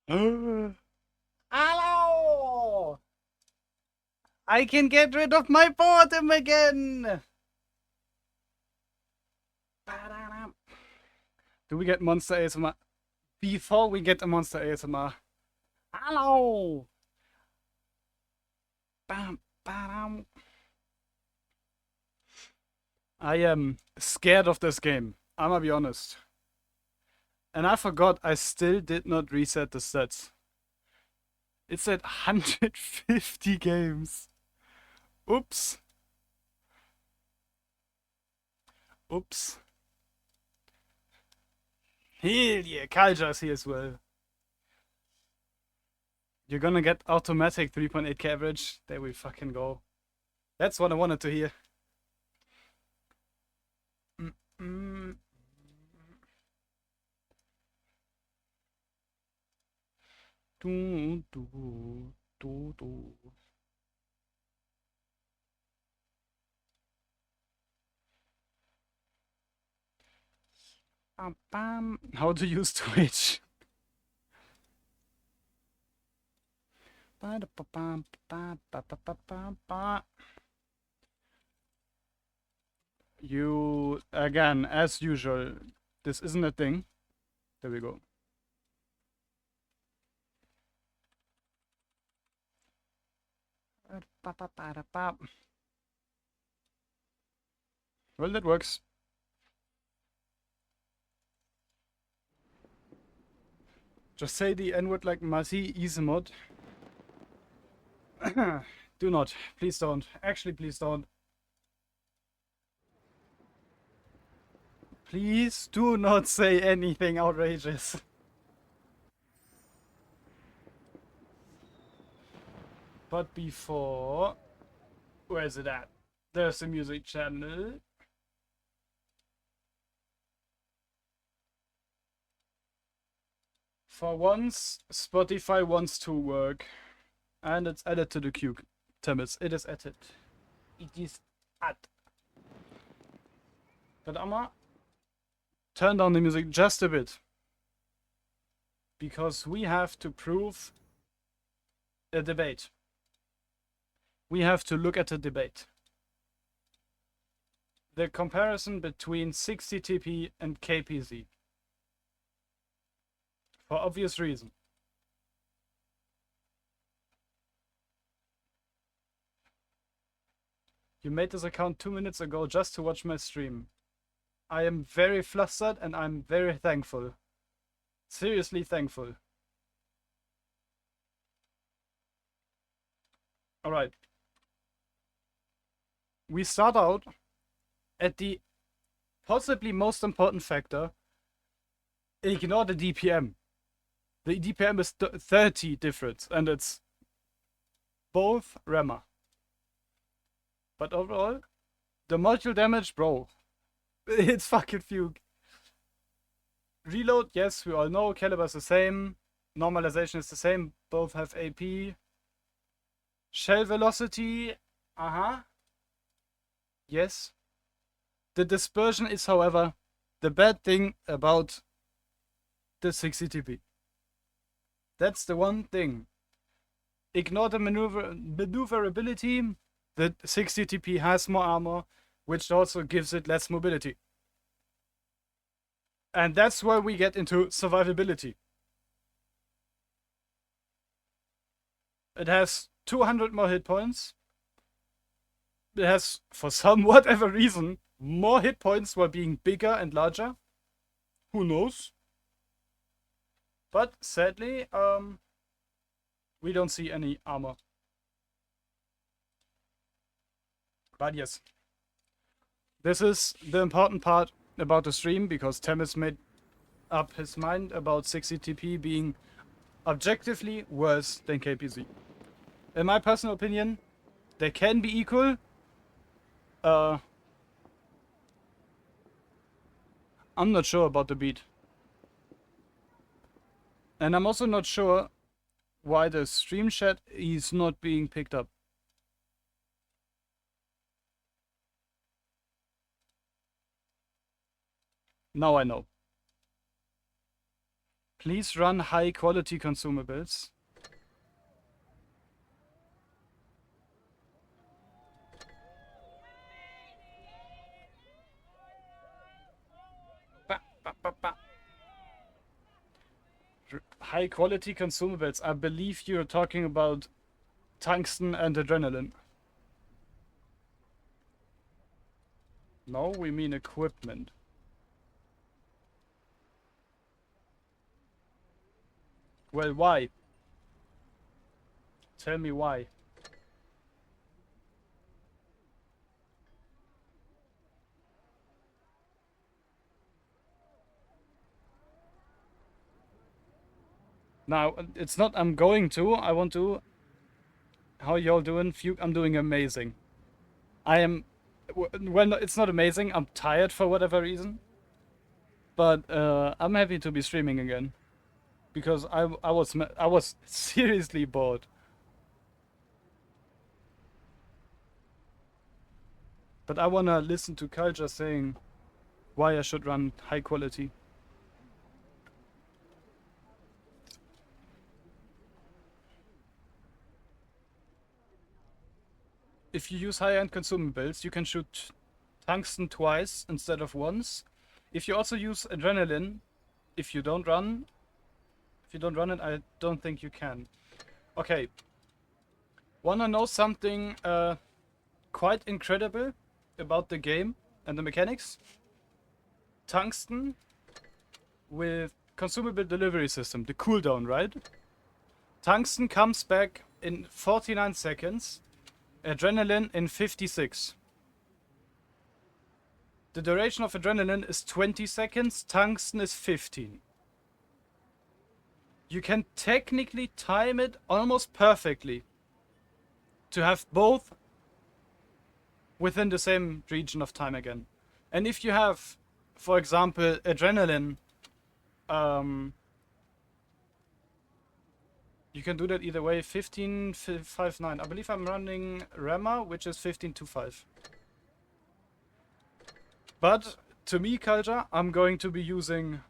Hello! I can get rid of my boredom again! Do we get monster ASMR? Before we get a monster ASMR. Hello! Bam, bam. I am scared of this game. I'ma be honest. And I forgot I still did not reset the stats. It's at 150 games. Oops. Oops. Hell yeah, Kalja's here as well. You're gonna get automatic 3.8k average. There we fucking go. That's what I wanted to hear. Mm-mm. Do, do, do. Bam, bam. How to use Twitch? You, again, as usual, this isn't a thing. There we go. Well, that works. Just say the N-word like Masi is a mod. Do not. Please don't. Actually, please don't. Please do not say anything outrageous. But before... Where is it at? There's the music channel. For once, Spotify wants to work. And it's added to the queue. Timmets, it is added. It is added. But I'ma turn down the music just a bit. Because we have to prove a debate. We have to look at a debate. The comparison between 60TP and KPZ. For obvious reason. You made this account 2 minutes ago just to watch my stream. I am very flustered and I'm very thankful. Seriously thankful. Alright. We start out at the possibly most important factor. Ignore the DPM. The DPM is 30 difference and it's both Rammer. But overall, the module damage, bro, it's fucking fugue. Reload, yes, we all know. Caliber is the same. Normalization is the same. Both have AP. Shell velocity, yes. The dispersion is, however, the bad thing about the 60TP. That's the one thing. Ignore the maneuverability. The 60TP has more armor, which also gives it less mobility. And that's where we get into survivability. It has 200 more hit points. It has, for some whatever reason, more hit points while being bigger and larger. Who knows? But sadly, we don't see any armor. But yes, this is the important part about the stream, because Temis made up his mind about 60TP being objectively worse than KPZ. In my personal opinion, they can be equal. I'm not sure about the beat. And I'm also not sure why the stream chat is not being picked up. Now I know. Please run high quality consumables. High quality consumables. I believe you're talking about tungsten and adrenaline. No, we mean equipment. Well, why? Tell me why. Now, it's not I'm going to, I want to. How y'all doing? I'm doing amazing. I am, well, it's not amazing, I'm tired for whatever reason. But I'm happy to be streaming again. Because I was seriously bored. But I wanna listen to Culture saying why I should run high quality. If you use high-end consumables, you can shoot tungsten twice instead of once. If you also use adrenaline, if you don't run it, I don't think you can. Okay. Wanna know something quite incredible about the game and the mechanics? Tungsten with consumable delivery system, the cooldown, right? Tungsten comes back in 49 seconds. Adrenaline in 56. The duration of adrenaline is 20 seconds, tungsten is 15. You can technically time it almost perfectly to have both within the same region of time again. And if you have, for example, adrenaline, you can do that either way. 15.59. I believe I'm running Rema, which is 15.25. But to me, Culture, I'm going to be using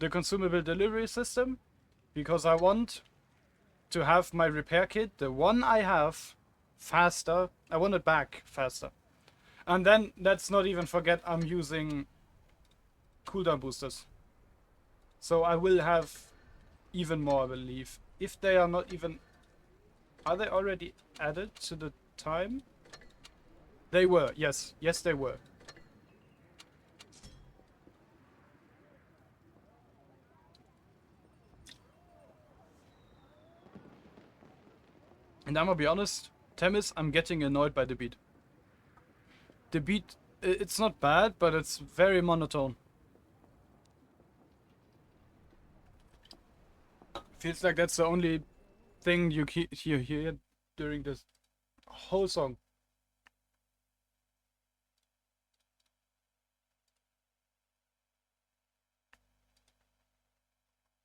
the consumable delivery system because I want to have my repair kit, the one I have, faster. I want it back faster. And then let's not even forget I'm using cooldown boosters. So I will have even more, I believe. If they are not even... Are they already added to the time? They were, yes. Yes, they were. And I'm gonna be honest, Temis, I'm getting annoyed by the beat. The beat, it's not bad, but it's very monotone. Feels like that's the only thing you hear during this whole song.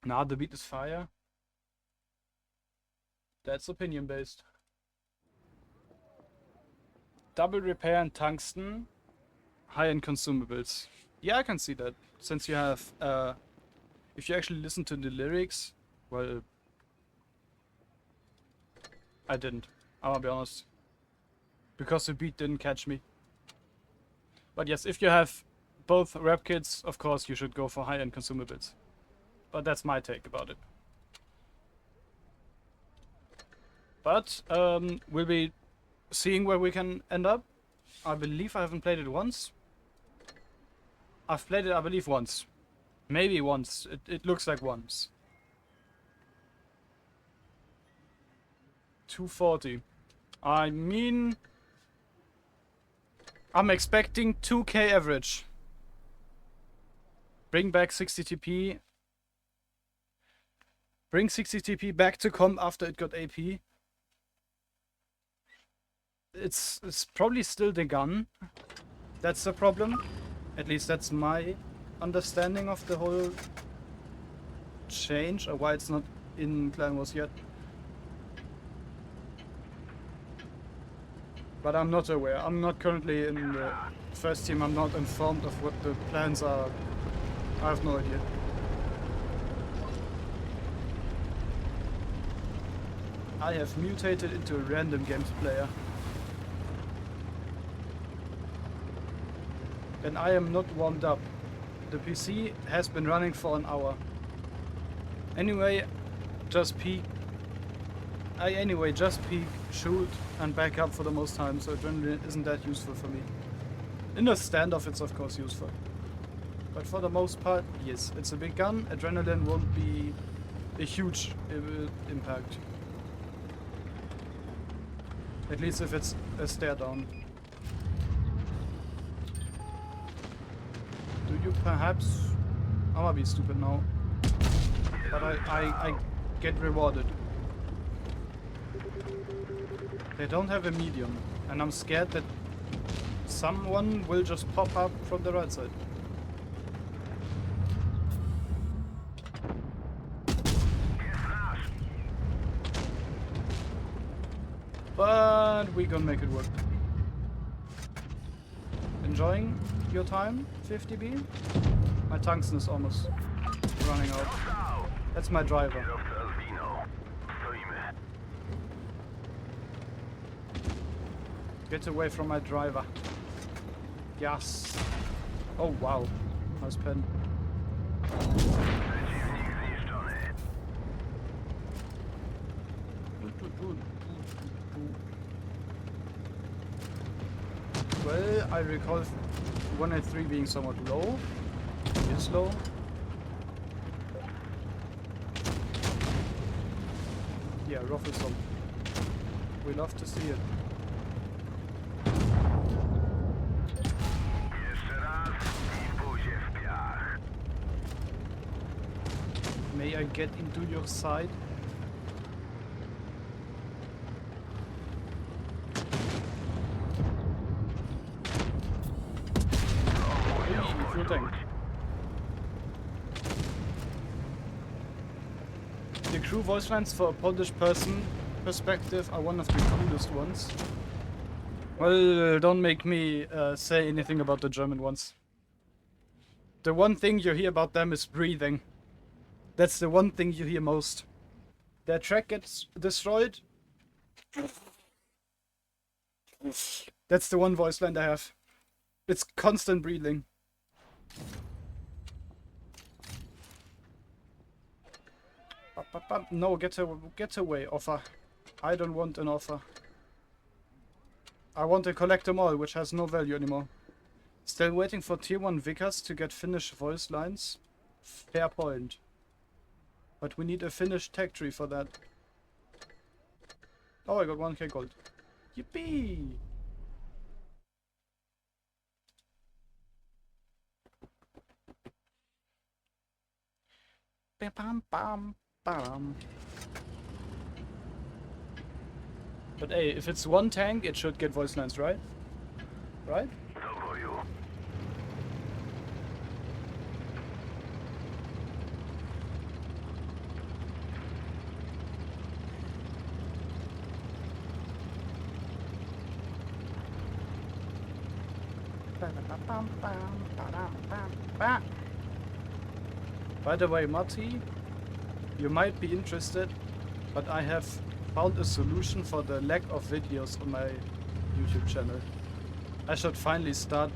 Nah, the beat is fire. That's opinion based. Double repair and tungsten. High-end consumables. Yeah, I can see that. Since you have, if you actually listen to the lyrics, well, I didn't. I'll be honest. Because the beat didn't catch me. But yes, if you have both rep kits, of course you should go for high-end consumables. But that's my take about it. But we'll be seeing where we can end up. I believe I haven't played it once. I've played it, I believe, once. Maybe once. It looks like once. 240. I mean... I'm expecting 2k average. Bring back 60 TP. Bring 60 TP back to comp after it got AP. It's probably still the gun. That's the problem. At least that's my understanding of the whole change, or why it's not in Clan Wars yet. But I'm not aware. I'm not currently in the first team. I'm not informed of what the plans are. I have no idea. I have mutated into a random games player. And I am not warmed up. The PC has been running for an hour. Anyway, just peek. Just peek, shoot, and back up for the most time, so adrenaline isn't that useful for me. In a standoff it's of course useful. But for the most part, yes, it's a big gun, adrenaline won't be a huge impact. At least if it's a stare down. Do you perhaps... I'm gonna be stupid now. But I get rewarded. They don't have a medium, and I'm scared that someone will just pop up from the right side. But we gonna make it work. Enjoying your time, 50B? My tungsten is almost running out. That's my driver. Get away from my driver. Yes. Oh wow. Nice pen. Well, I recall 183 being somewhat low. It is low. Yeah, rough is low. We love to see it. May I get into your side? Hey, tank. The crew voice lines for a Polish person perspective are one of the coolest ones. Well, don't make me say anything about the German ones. The one thing you hear about them is breathing. That's the one thing you hear most. Their track gets destroyed. That's the one voice line I have. It's constant breathing. No, get away, offer. I don't want an offer. I want to collect them all, which has no value anymore. Still waiting for tier 1 Vickers to get Finnish voice lines. Fair point. But we need a Finnish tech tree for that. Oh, I got 1k gold. Yippee! Bam, bam, bam. But hey, if it's one tank, it should get voice lines, right? Right? By the way, Matti, you might be interested, but I have found a solution for the lack of videos on my YouTube channel. I should finally start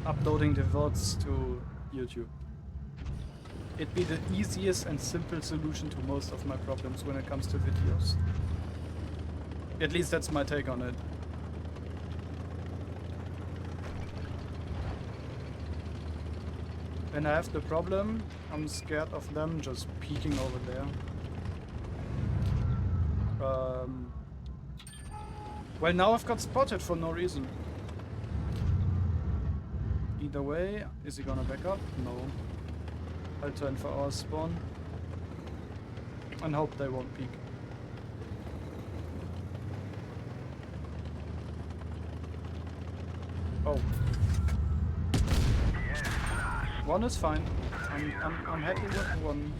uploading the VODs to YouTube. It'd be the easiest and simple solution to most of my problems when it comes to videos. At least that's my take on it. When I have the problem, I'm scared of them just peeking over there. Well, now I've got spotted for no reason. Either way, is he gonna back up? No. I'll turn for our spawn. And hope they won't peek. Oh. One is fine. I'm happy with one.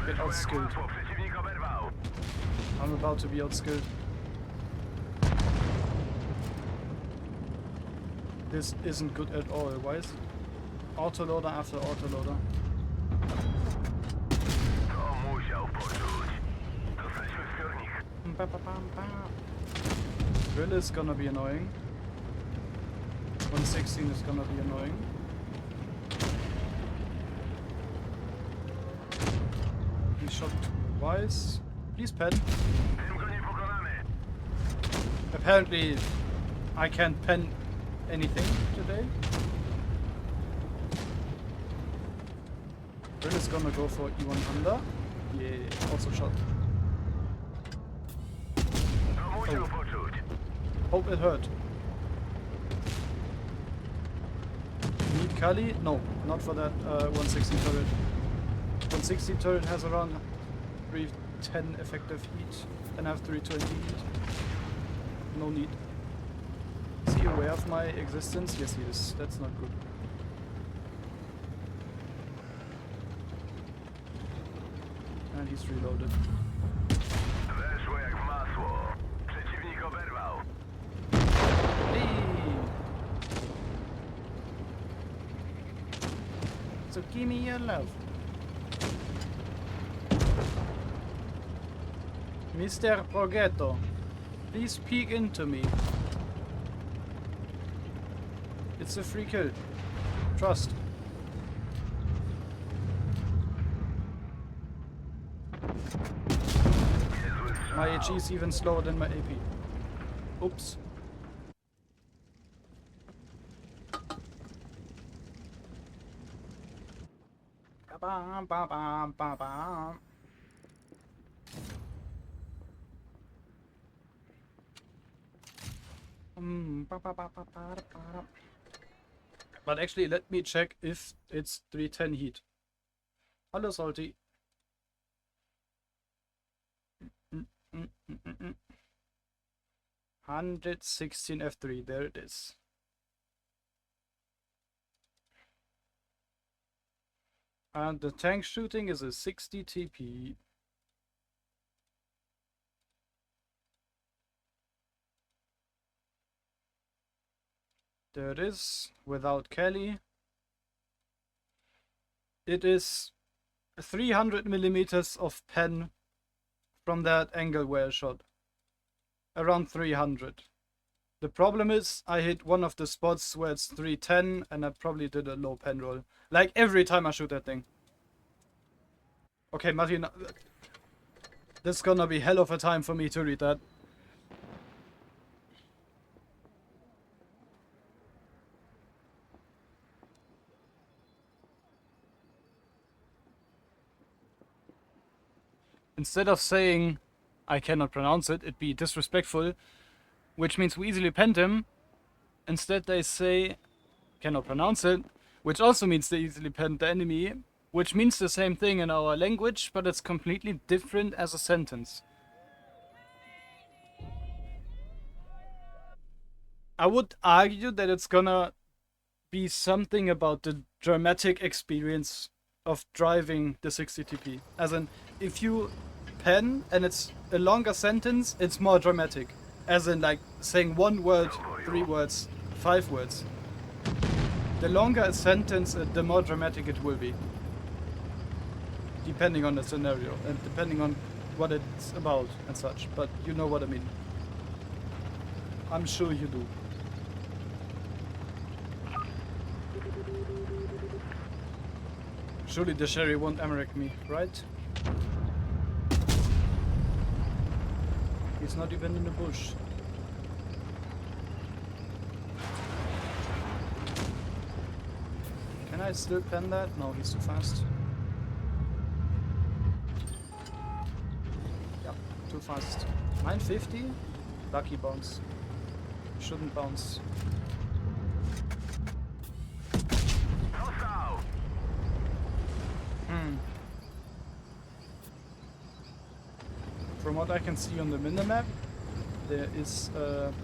Get outskilled. I'm about to be outskilled. This isn't good at all. Why is autoloader after autoloader? Drill is gonna be annoying. 116 is gonna be annoying. He shot twice. Please pen. Apparently I can't pen anything today. Drill is gonna go for E100. Yeah, also shot. Oh. Hope it hurt. Need Kali? No, not for that 160 turret. 160 turret has around 310 effective heat and I have 320 heat. No need. Is he aware of my existence? Yes, he is. That's not good. And he's reloaded. So give me your love. Mr. Progetto, please peek into me. It's a free kill. Trust. My HE is even slower than my AP. Oops. Ba ba ba ba ba. But actually, let me check if it's 310 heat. Hello, Salty. 116 F3, there it is. And the tank shooting is a 60 TP. There it is, without Kelly. It is 300 millimeters of pen from that angle where I shot. Around 300. The problem is I hit one of the spots where it's 310 and I probably did a low pen roll. Like every time I shoot that thing. Okay, Martin, this is gonna be hell of a time for me to read that. Instead of saying I cannot pronounce it, it'd be disrespectful, which means we easily penned him. Instead they say cannot pronounce it, which also means they easily penned the enemy, which means the same thing in our language, but it's completely different as a sentence. I would argue that it's gonna be something about the dramatic experience of driving the 60 TP. As in, if you pen and it's a longer sentence, it's more dramatic. As in, like, saying one word, 3 words, 5 words. The longer a sentence, the more dramatic it will be. Depending on the scenario and depending on what it's about and such. But you know what I mean. I'm sure you do. Surely the Sherry won't Americ me, right? He's not even in the bush. Can I still pen that? No, he's too fast. Yep, too fast. 950? Lucky bounce. Shouldn't bounce. From what I can see on the minimap, there is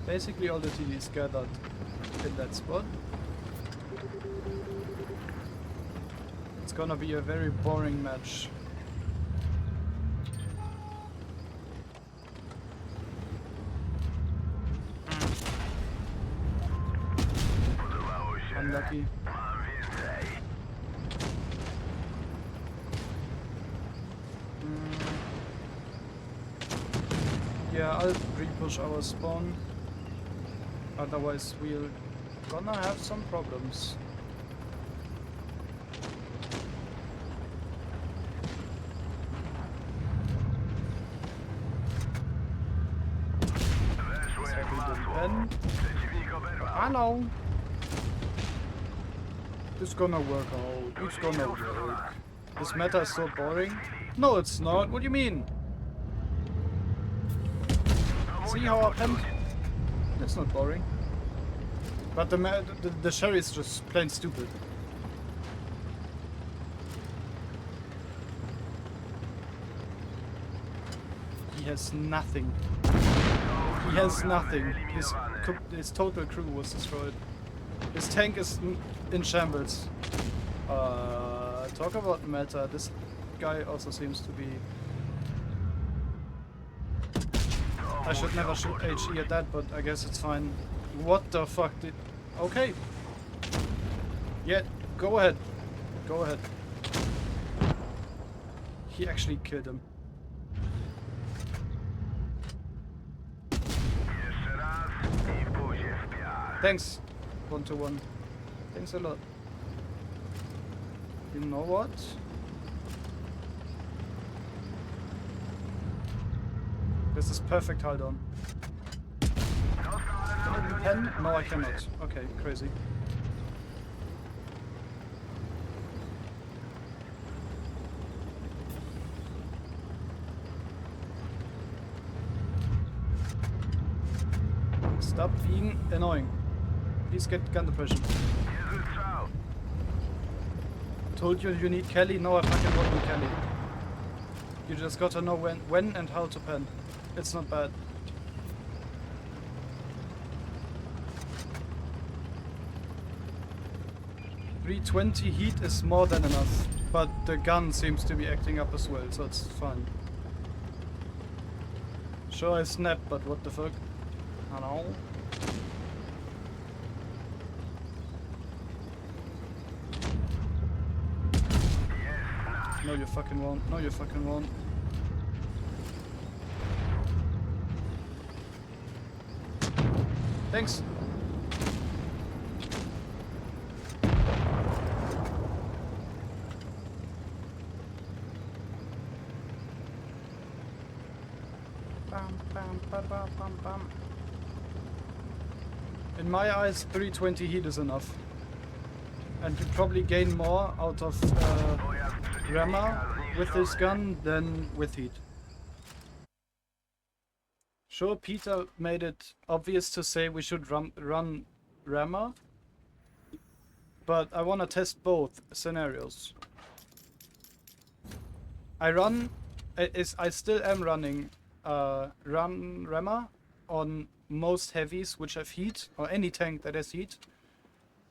basically all the TDs gathered in that spot. It's gonna be a very boring match. risky. Yeah, I'll re-push our spawn. Otherwise we're gonna have some problems. Hello. It's gonna work out. It's gonna work. This meta is so boring. No, it's not. What do you mean? See how I penned? It's not boring. But the Sherry is just plain stupid. He has nothing. He has nothing. His total crew was destroyed. His tank is in shambles. Talk about meta. This guy also seems to be... I should never shoot HE at that, but I guess it's fine. What the fuck did... Okay. Yeah, go ahead. Go ahead. He actually killed him. Thanks. 1-1. Thanks a lot. You know what? This is perfect hold on. Can I pen? No, I cannot. Okay, crazy. Stop being annoying. Please get gun depression. Told you you need Kelly. No, I fucking don't need Kelly. You just gotta know when and how to pen. It's not bad. .320 heat is more than enough, but the gun seems to be acting up as well, so it's fine. Sure, I snapped, but what the fuck? I don't know. No, you fucking won't. No, you fucking won't. Thanks. Bam, bam, bam, bam, bam, bam. In my eyes, 320 heat is enough. And you probably gain more out of rammer with this gun than with heat. Sure, Peter made it obvious to say we should run rammer, but I want to test both scenarios. I still am running rammer on most heavies which have heat, or any tank that has heat.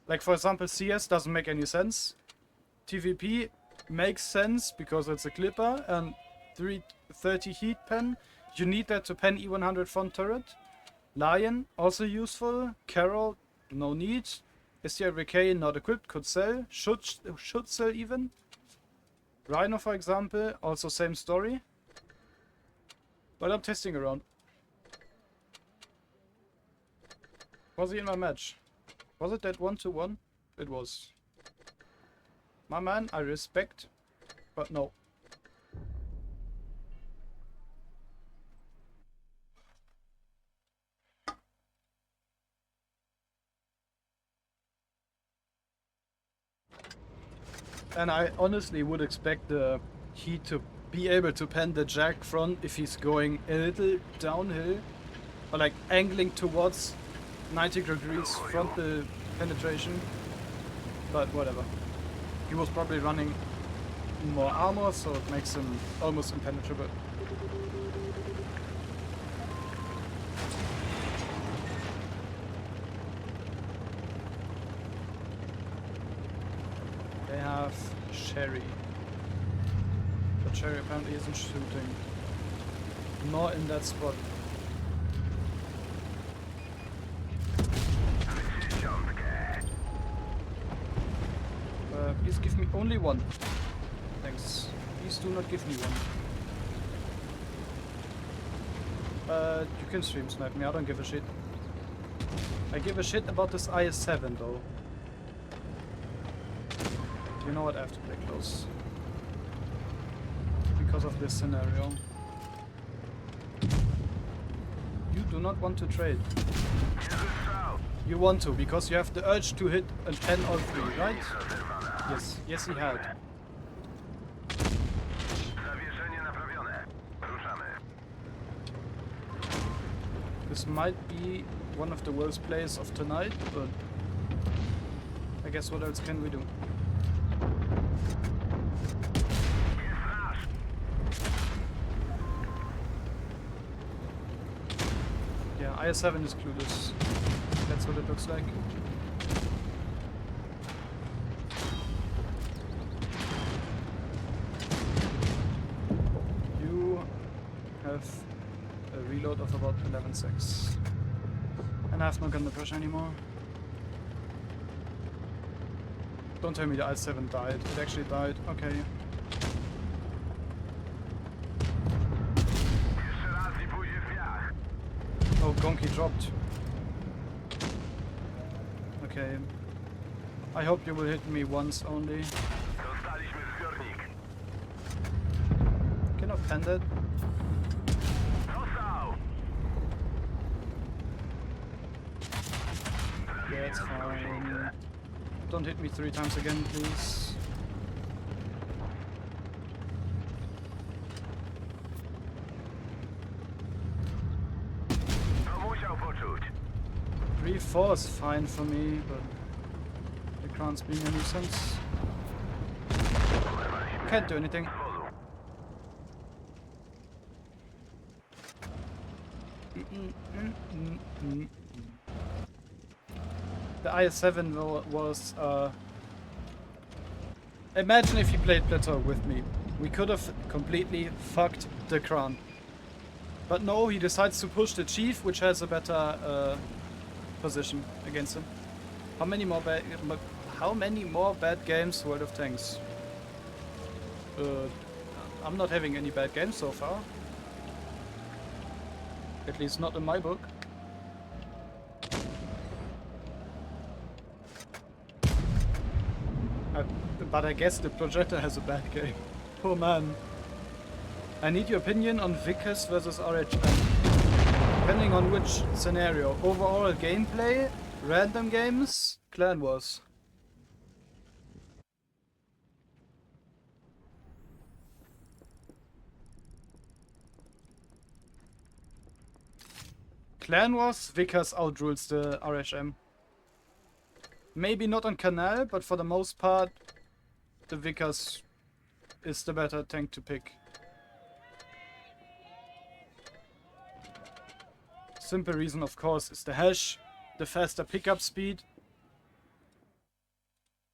Like for example, CS doesn't make any sense. TVP makes sense because it's a clipper, and 330 heat pen. You need that to pen E100 front turret. Lion, also useful. Carol, no need. STRVK, not equipped, could sell. Should sell even. Rhino, for example, also same story. But I'm testing around. Was he in my match? Was it that 1-1? It was. My man, I respect, but no. And I honestly would expect the Heat to be able to pen the Jack front if he's going a little downhill, or like angling towards 90 degrees frontal penetration, but whatever. He was probably running more armor, so it makes him almost impenetrable. They have Sherry, but Sherry apparently isn't shooting. Not in that spot. Please give me only one. Thanks. Please do not give me one. You can stream snipe me, I don't give a shit. I give a shit about this IS-7 though. You know what, I have to play close. Because of this scenario. You do not want to trade. You want to, because you have the urge to hit a 10 or 3, right? Yes, yes he had. This might be one of the worst plays of tonight, but I guess what else can we do? Yeah, IS-7 is clueless. That's what it looks like. You have a reload of about 11 seconds. And I have no gun pressure anymore. Don't tell me the IS-7 died. It actually died. Okay. Oh, Gonki dropped. Okay. I hope you will hit me once only. Cannot pen that. Yeah, it's fine. Don't hit me 3 times again, please. Three, 4 is fine for me, but the crown's being a nuisance. Can't do anything. The IS-7 was, imagine if he played Plateau with me. We could have completely fucked the crown. But no, he decides to push the Chief, which has a better position against him. How many more bad games World of Tanks? I'm not having any bad games so far. At least not in my book. But I guess the projector has a bad game. Oh man. I need your opinion on Vickers versus RHM. Depending on which scenario. Overall gameplay, random games, Clan Wars. Clan Wars, Vickers outrules the RHM. Maybe not on Canal, but for the most part, the Vickers is the better tank to pick. Simple reason, of course, is the hash, the faster pickup speed.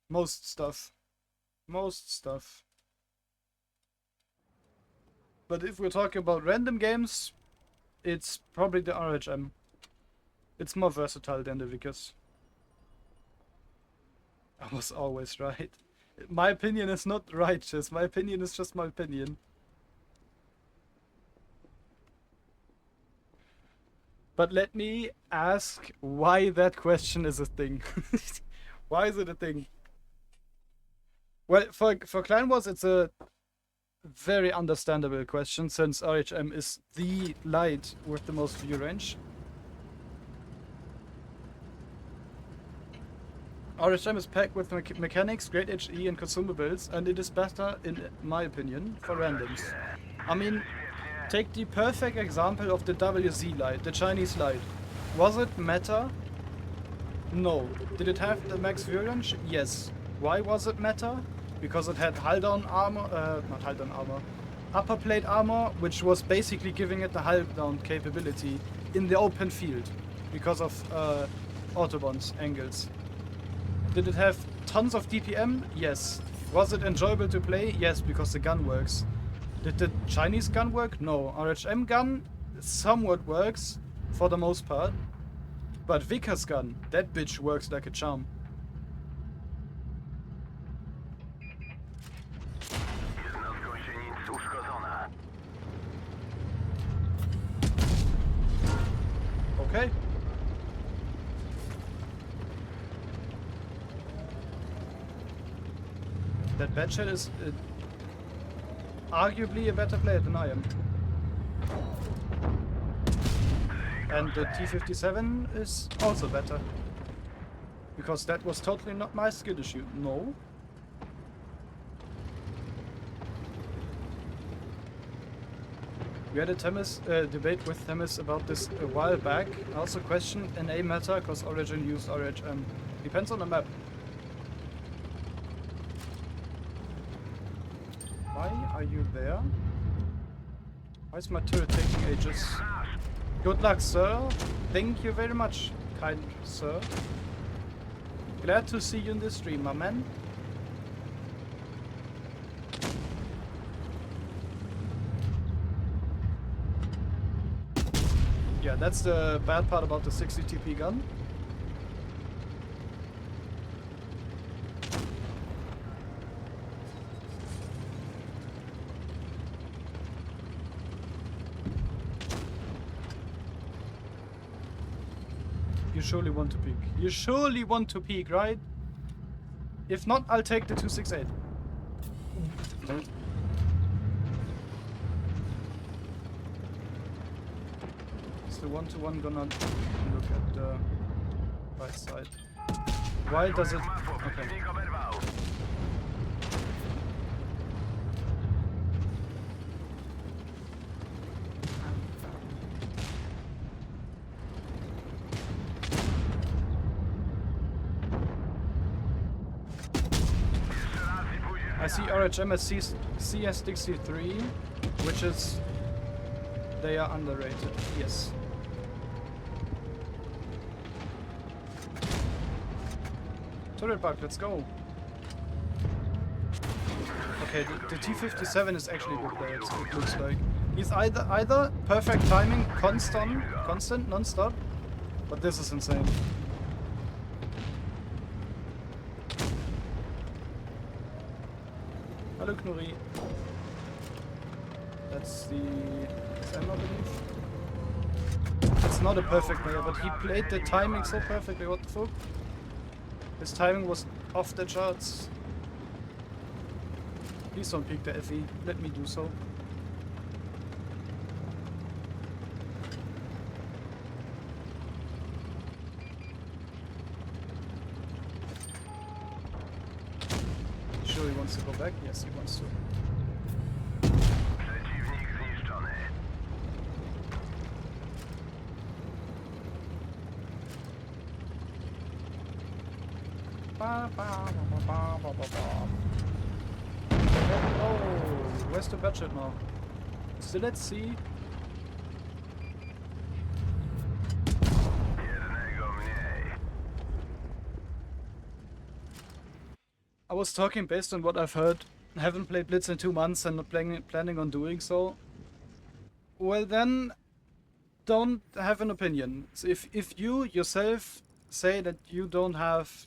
Most stuff. Most stuff. But if we're talking about random games, it's probably the RHM. It's more versatile than the Vickers. I was always right. My opinion is not righteous. My opinion is just my opinion. But let me ask why that question is a thing. Why is it a thing? Well, for Clan Wars, it's a very understandable question, since RHM is the light with the most view range. RHM is packed with mechanics, great HE and consumables, and it is better, in my opinion, for randoms. I mean, take the perfect example of the WZ light, the Chinese light. Was it meta? No. Did it have the max view range? Yes. Why was it meta? Because it had hull down armor, not hull down armor, upper plate armor, which was basically giving it the hull down capability in the open field, because of autobahns angles. Did it have tons of DPM? Yes. Was it enjoyable to play? Yes, because the gun works. Did the Chinese gun work? No. RHM gun somewhat works, for the most part. But Vickers gun, that bitch works like a charm. Okay. That Badger is arguably a better player than I am. And the T57 is also better. Because that was totally not my skill issue. No. We had a debate with Themis about this a while back. I also questioned NA meta because Origin used RHM. Depends on the map. Why are you there? Why is my turret taking ages? Good luck, sir. Thank you very much, kind sir. Glad to see you in the stream, my man. Yeah, that's the bad part about the 60 TP gun. You surely want to peek. You surely want to peek, right? If not, I'll take the 268. Is the 1-to-1 gonna look at the right side? Why does it... Okay. I see RHM as CS63, which is... They are underrated, yes. Turret bug, let's go. Okay, the T57 is actually a good player, it looks like. He's either perfect timing, constant, non-stop, but this is insane. Hello, Knurri. That's the Sam, I believe. It's not a perfect player, but he played the timing so perfectly, what the fuck? His timing was off the charts. Please don't pick the FE, let me do so. Sure he wants to go back? Yes, he wants to. Oh, where's the budget now? So let's see. I was talking based on what I've heard. I haven't played Blitz in 2 months and not planning on doing so. Well then, don't have an opinion. So if you yourself say that you don't have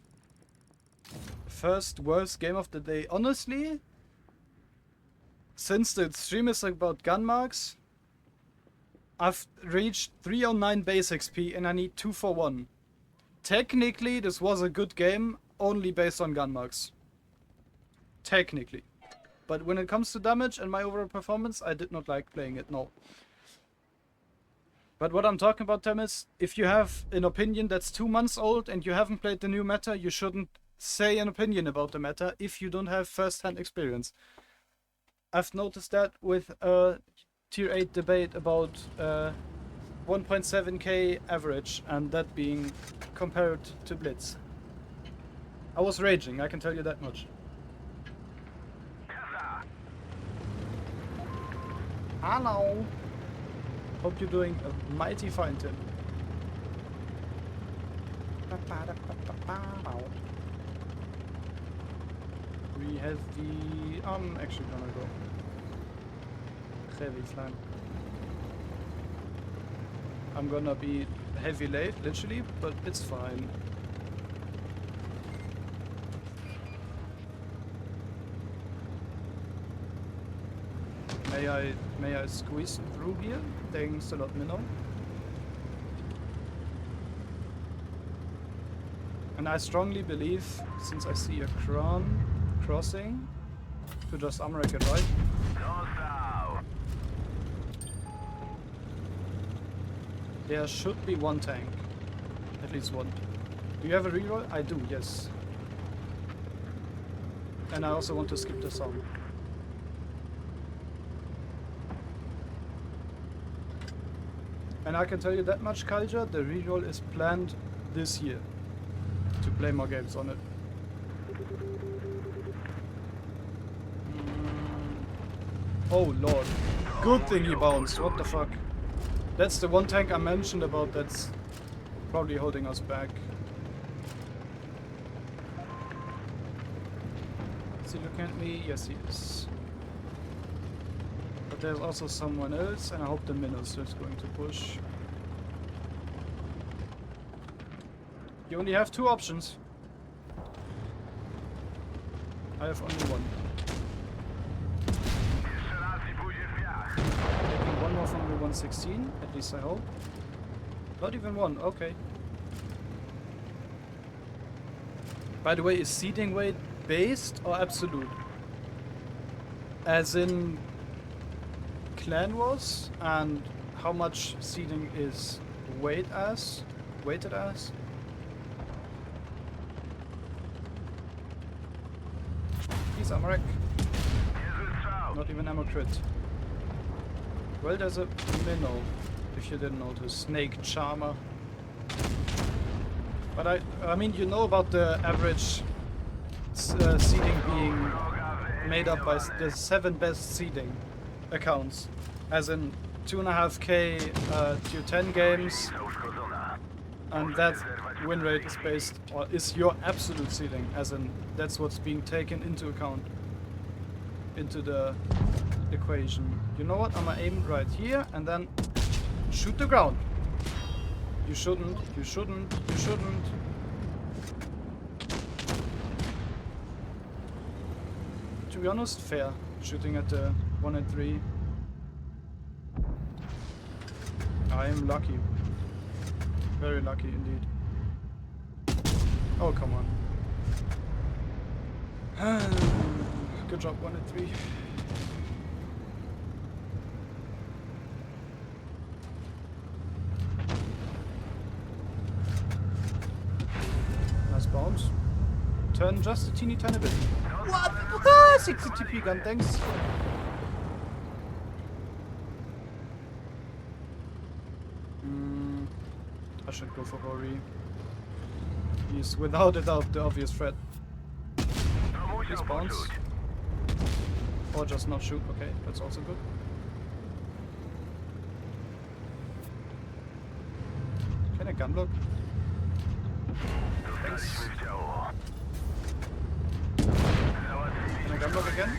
first worst game of the day, honestly, since the stream is about GUNMARKs, I've reached 309 base XP and I need 2 for 1. Technically, this was a good game, only based on GUNMARKs. Technically. But when it comes to damage and my overall performance, I did not like playing it, no. But what I'm talking about, Tim, is if you have an opinion that's 2 months old and you haven't played the new meta, you shouldn't say an opinion about the meta if you don't have first-hand experience. I've noticed that with a tier 8 debate about 1.7k average and that being compared to Blitz. I was raging, I can tell you that much. Hello! Hope you're doing a mighty fine, Tim. We have the... I'm actually gonna go heavy flank. I'm gonna be heavy late, literally, but it's fine. May I squeeze through here? Thanks a lot, Minnow. And I strongly believe, since I see a crossing, to just Amrek it, right? There should be one tank. At least one. Do you have a reroll? I do, yes. And I also want to skip the song. And I can tell you that much, Culture, the reroll is planned this year. To play more games on it. Oh lord. Good thing he bounced, what the fuck. That's the one tank I mentioned about that's probably holding us back. Is he looking at me? Yes he is. But there's also someone else and I hope the minister is going to push. You only have two options. I have only one. Taking one more from the 116, at least I hope. Not even one, okay. By the way, is seeding weight based or absolute? As in clan wars and how much seeding is weighted as? He's Amarek. Not even ammo crit. Well, there's a minnow, if you didn't notice. Snake Charmer. But I mean, you know about the average seeding being made up by the 7 best seeding accounts. As in 2.5k to 10 games. And that win rate is based, or is your absolute seeding, as in that's what's being taken into account into the equation. You know what? I'm gonna aim right here and then shoot the ground. You shouldn't. To be honest, fair. Shooting at the 1 and 3. I am lucky. Very lucky indeed. Oh, come on. Good job, 1 and 3. Nice bounce. Turn just a teeny tiny bit. What? 60 TP gun, thanks. I should go for Rory. He's without a doubt the obvious threat. Please bounce. Or just not shoot, okay, that's also good. Can I gun block? Thanks. Can I gun block again?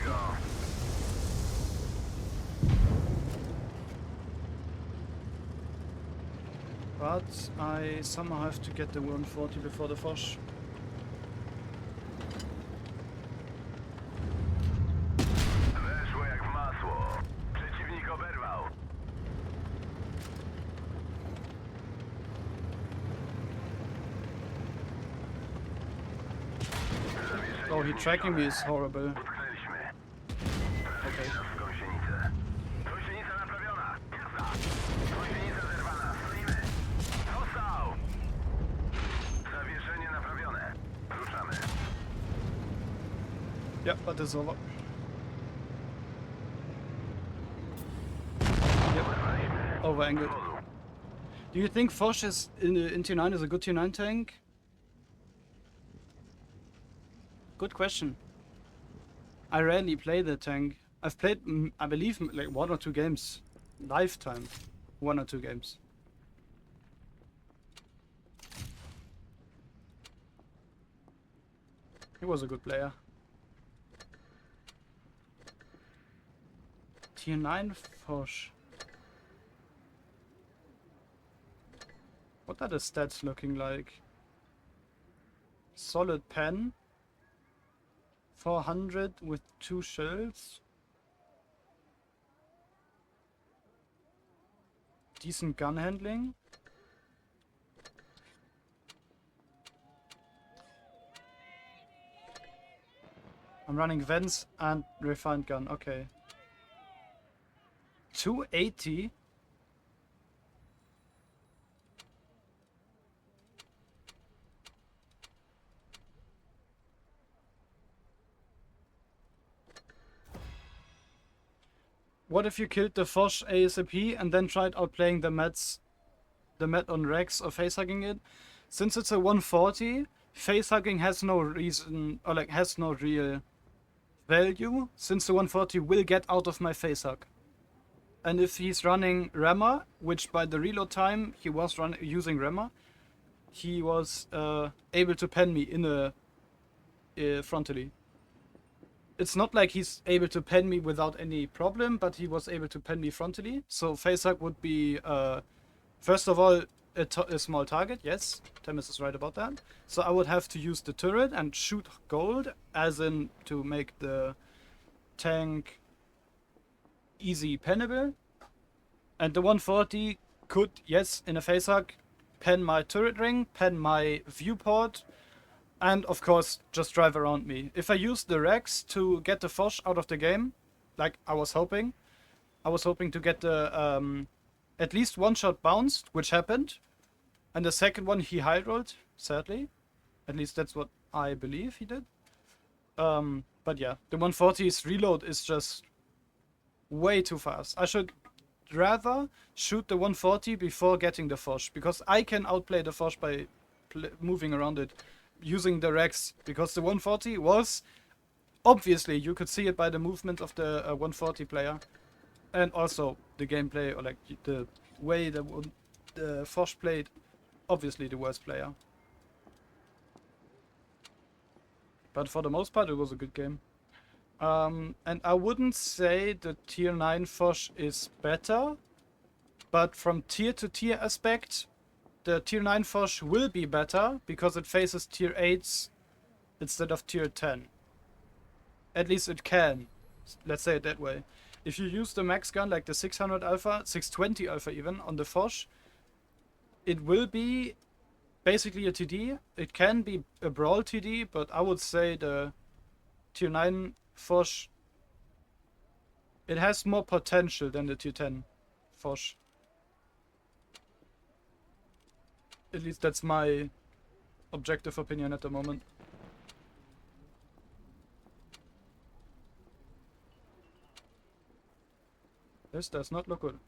But I somehow have to get the 140 before the Foch. Oh, he tracking me is horrible. Okay. Yep, but it's over. Yep. Over angled. Do you think Foch is in tier 9 is a good tier 9 tank? Good question. I rarely play the tank. I've played, I believe, like 1 or 2 games. Lifetime. 1 or 2 games. He was a good player. Tier 9 Foch. What are the stats looking like? Solid pen. 400 with 2 shells. Decent gun handling. I'm running vents and refined gun. Okay. 280? What if you killed the Foch ASAP and then tried outplaying the Met on Rex or facehugging it? Since it's a 140, facehugging has no reason, or like has no real value, since the 140 will get out of my facehug. And if he's running rammer, which by the reload time he was using rammer, he was able to pen me in a frontally. It's not like he's able to pen me without any problem, but he was able to pen me frontally. So facehug would be, first of all, a small target. Yes, Temis is right about that. So I would have to use the turret and shoot gold, as in to make the tank easy pennable. And the 140 could, yes, in a facehug, pen my turret ring, pen my viewport, and of course just drive around me. If I use the Rex to get the Foch out of the game, like I was hoping to get the at least one shot bounced, which happened, and the second one he high rolled, sadly. At least that's what I believe he did. But yeah, the 140's reload is just way too fast. I should rather shoot the 140 before getting the Foch, because I can outplay the Foch by moving around it, using the Rex, because the 140 was, obviously, you could see it by the movement of the 140 player, and also the gameplay, or like the way the Foch played, obviously the worst player. But for the most part, it was a good game. And I wouldn't say the tier 9 Foch is better, but from tier to tier aspect, the tier 9 Foch will be better because it faces tier 8s instead of tier 10. At least it can. Let's say it that way. If you use the max gun like the 600 alpha, 620 alpha even, on the Foch, it will be basically a TD. It can be a brawl TD, but I would say the tier 9 Foch, it has more potential than the tier 10 Foch. At least that's my objective opinion at the moment. This does not look good.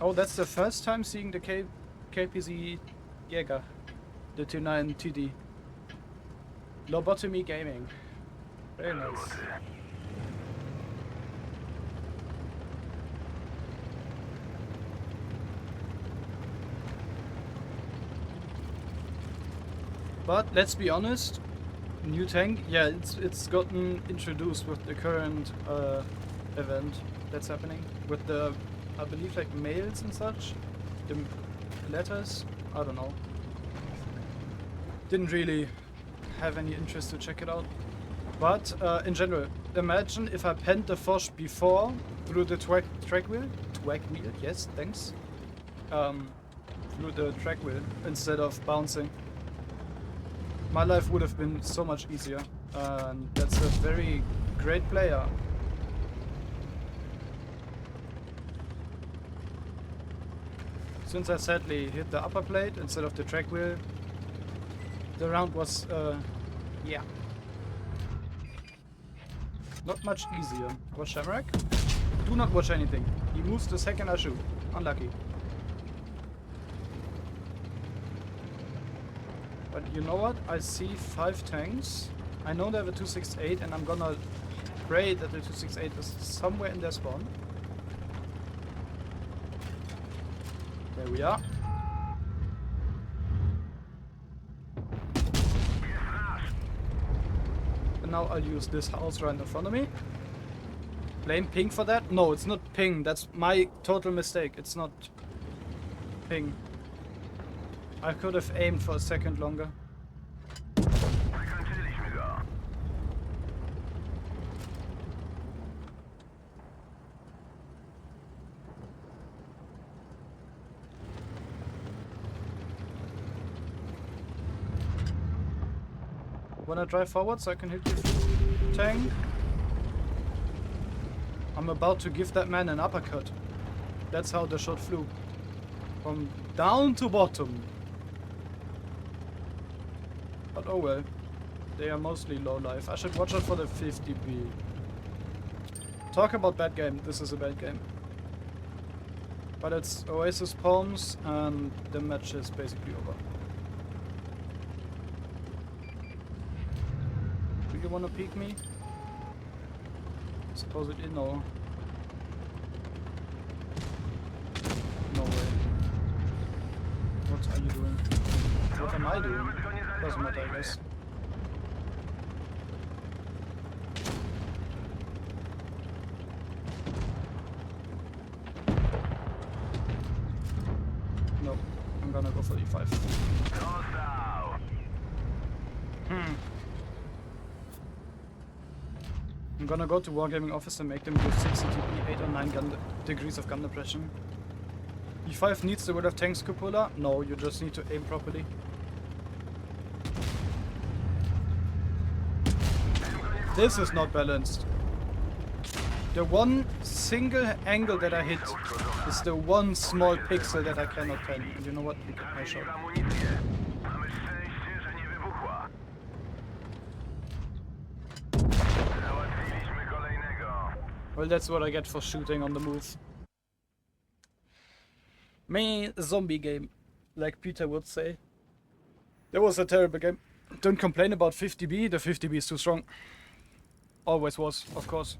Oh, that's the first time seeing the KPZ Jäger, the 29 TD. Lobotomy Gaming. Very nice. But let's be honest, new tank, yeah, it's gotten introduced with the current event that's happening with the, I believe, like mails and such, the letters. I don't know. Didn't really have any interest to check it out. But in general, imagine if I penned the Foch before through the track wheel, yes, thanks, through the track wheel instead of bouncing. My life would have been so much easier, and that's a very great player. Since I sadly hit the upper plate instead of the track wheel, the round was, yeah, not much easier. Watch Shamrock. Do not watch anything. He moves the second I shoot. Unlucky. But you know what? I see 5 tanks. I know they have a 268, and I'm gonna pray that the 268 is somewhere in their spawn. There we are. And now I'll use this house right in front of me. Blame ping for that? No, it's not ping. That's my total mistake. It's not ping. I could have aimed for a second longer. Wanna drive forward so I can hit the tank? I'm about to give that man an uppercut. That's how the shot flew. From down to bottom. But oh well. They are mostly low life. I should watch out for the 50B. Talk about bad game. This is a bad game. But it's Oasis Palms and the match is basically over. Do you wanna peek me? Supposedly no. No way. What are you doing? What am I doing? Doesn't matter, I guess. No, I'm gonna go for E5. I'm gonna go to Wargaming Office and make them do 60 TP, 8 or 9 degrees of gun depression. E5 needs the World of Tanks cupola? No, you just need to aim properly. This is not balanced. The one single angle that I hit is the one small pixel that I cannot pen. And you know what? You get my shot. Well, that's what I get for shooting on the move. Me, zombie game, like Peter would say. That was a terrible game. Don't complain about 50B, the 50B is too strong. Always was, of course.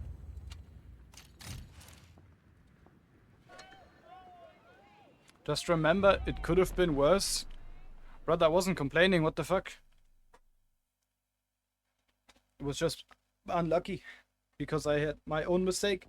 Just remember, it could have been worse. Brother, I wasn't complaining, what the fuck? It was just unlucky. Because I had my own mistake.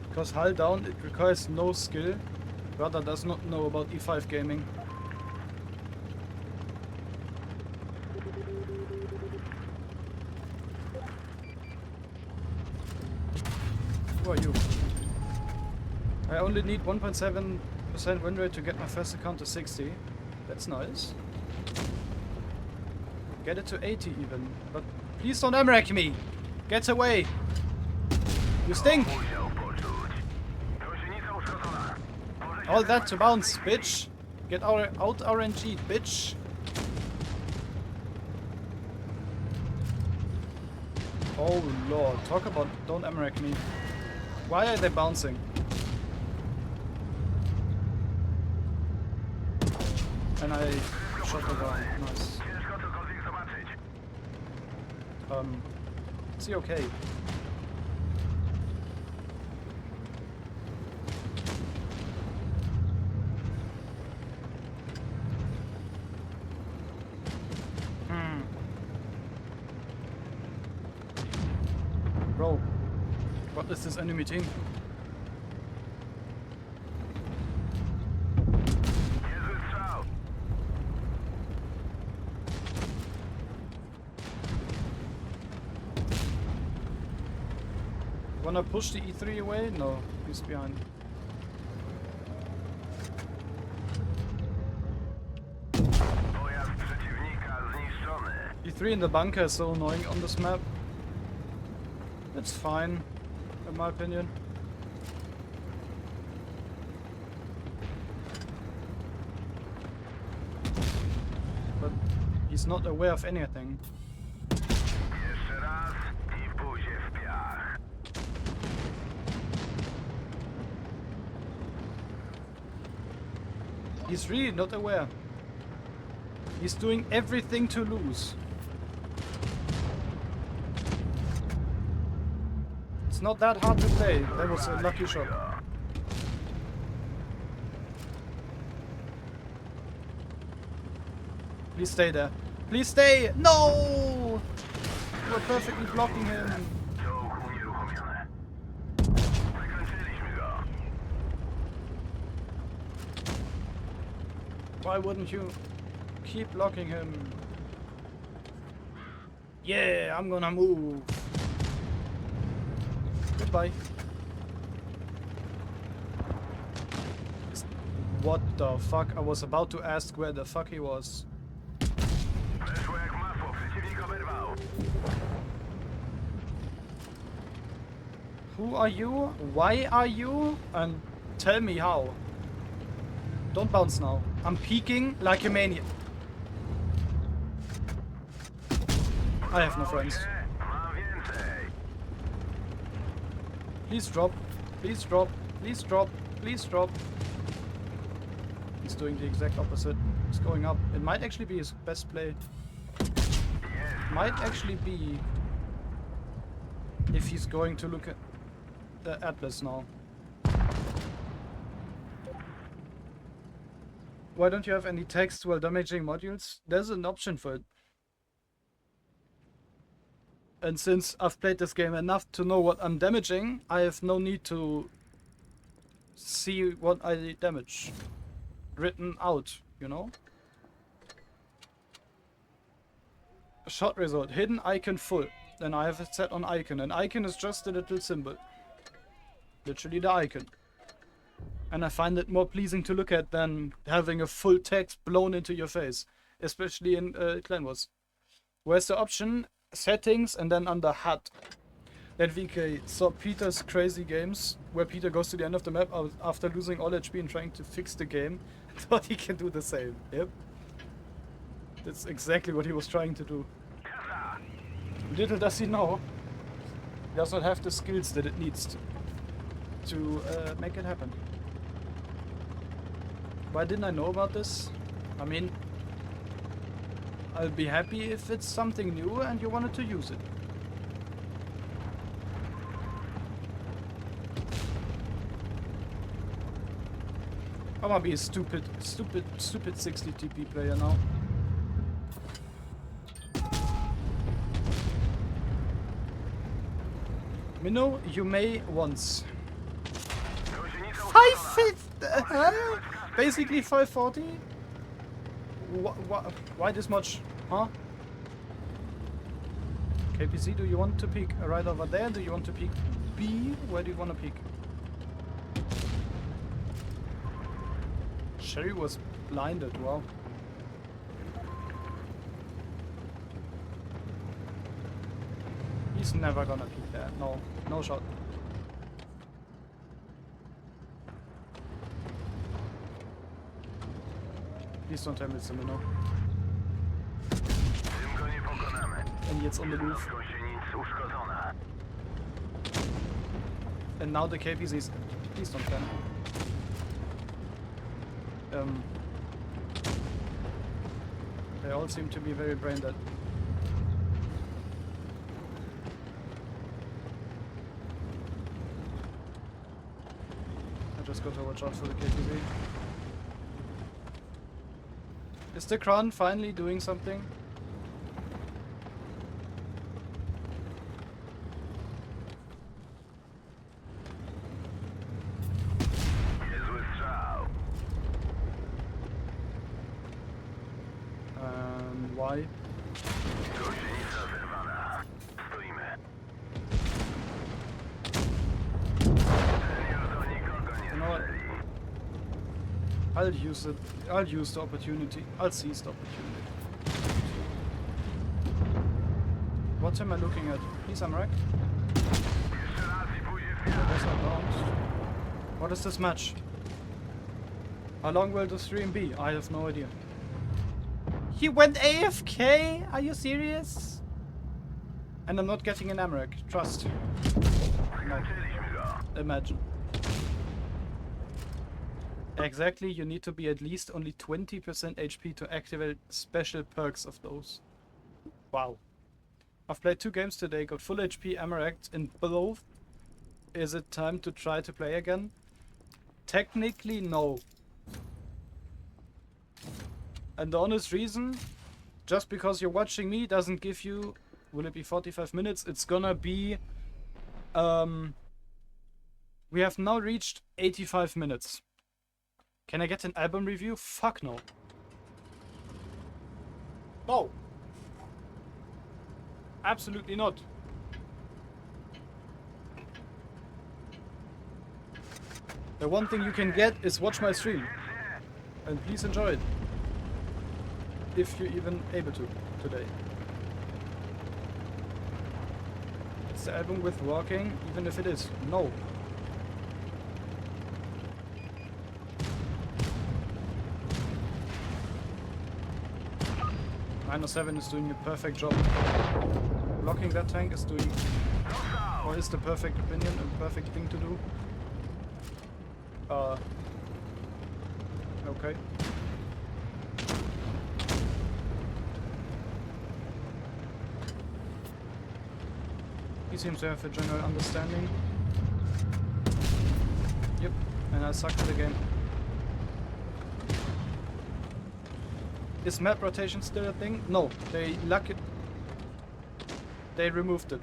Because hull down, it requires no skill. Brother does not know about E5 gaming. Who are you? I only need 1.7% win rate to get my first account to 60. That's nice. Get it to 80 even. But please don't MRAC me! Get away! You stink! All that to bounce, bitch! Get out RNG, bitch! Oh lord, talk about don't MRAC me. Why are they bouncing? And I shot her down, nice. Is he okay? Bro, what is this enemy team? Wanna push the E3 away? No, he's behind. E3 in the bunker is so annoying on this map. It's fine, in my opinion. But he's not aware of anything. He's really not aware. He's doing everything to lose. It's not that hard to play. That was a lucky shot. Please stay there. Please stay! No! You were perfectly blocking him. Why wouldn't you keep blocking him? Yeah, I'm gonna move. Goodbye. What the fuck? I was about to ask where the fuck he was. Who are you? Why are you? And tell me how. Don't bounce now. I'm peeking like a maniac. I have no friends. Please drop. Please drop. Please drop. Please drop. He's doing the exact opposite. He's going up. It might actually be his best play. Might actually be if he's going to look at the Atlas now. Why don't you have any text while damaging modules? There's an option for it. And since I've played this game enough to know what I'm damaging, I have no need to see what I damage written out, you know? Shot result, hidden icon full. Then I have it set on icon. An icon is just a little symbol. Literally the icon. And I find it more pleasing to look at than having a full text blown into your face. Especially in Clan Wars. Where's the option? Settings and then under HUD. That VK saw Peter's crazy games where Peter goes to the end of the map after losing all HP and trying to fix the game. Thought he can do the same. Yep. That's exactly what he was trying to do. Little does he know, he does not have the skills that it needs to make it happen. Why didn't I know about this? I mean, I'll be happy if it's something new and you wanted to use it. I'm gonna be a stupid 60 TP player now. Minnow, you may once. 550? Basically 540? Why this much? Huh? KPC, do you want to peek right over there? Do you want to peek B? Where do you want to peek? Sherry was blinded, wow. He's never gonna peek there. No, no shot. Please don't tell me it's a minnow. And jetzt on the move. And now the KPCs. Please don't tell me. They all seem to be very brain dead. I just got to watch out for the KPC. Is the crown finally doing something? Why? You know what? I'll use it. I'll use the opportunity. I'll seize the opportunity. What am I looking at? Please, I'm wrecked. What is this match? How long will the stream be? I have no idea. He went AFK? Are you serious? And I'm not getting an Amrek. Trust. No. Imagine. Exactly, you need to be at least only 20% HP to activate special perks of those. Wow. I've played 2 games today, got full HP Amrek in both. Is it time to try to play again? Technically, no. And the honest reason, just because you're watching me doesn't give you, will it be 45 minutes? It's gonna be, we have now reached 85 minutes. Can I get an album review? Fuck no. No. Absolutely not. The one thing you can get is watch my stream. And please enjoy it. If you're even able to today. It's the album with walking, even if it is. No. -7 is doing a perfect job. Blocking that tank is doing, or is the perfect opinion, a perfect thing to do. Okay. He seems to have a general understanding. Yep, and I suck at the game. Is map rotation still a thing? No, they removed it.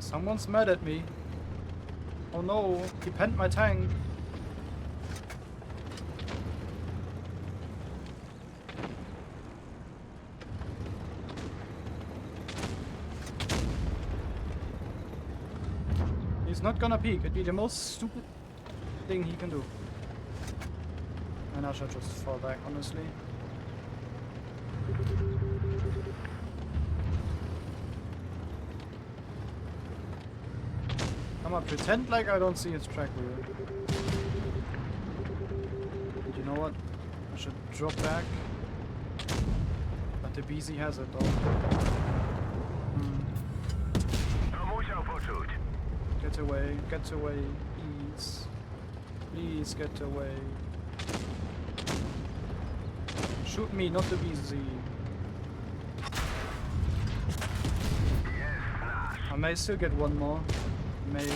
Someone's mad at me. Oh no, he penned my tank. He's not gonna peek. It'd be the most stupid thing he can do. And I should just fall back, honestly. I'm gonna pretend like I don't see his track wheel. And you know what? I should drop back. But the BZ has it though. Get away, please. Please get away. Shoot me, not the BZ. I may still get one more. Maybe.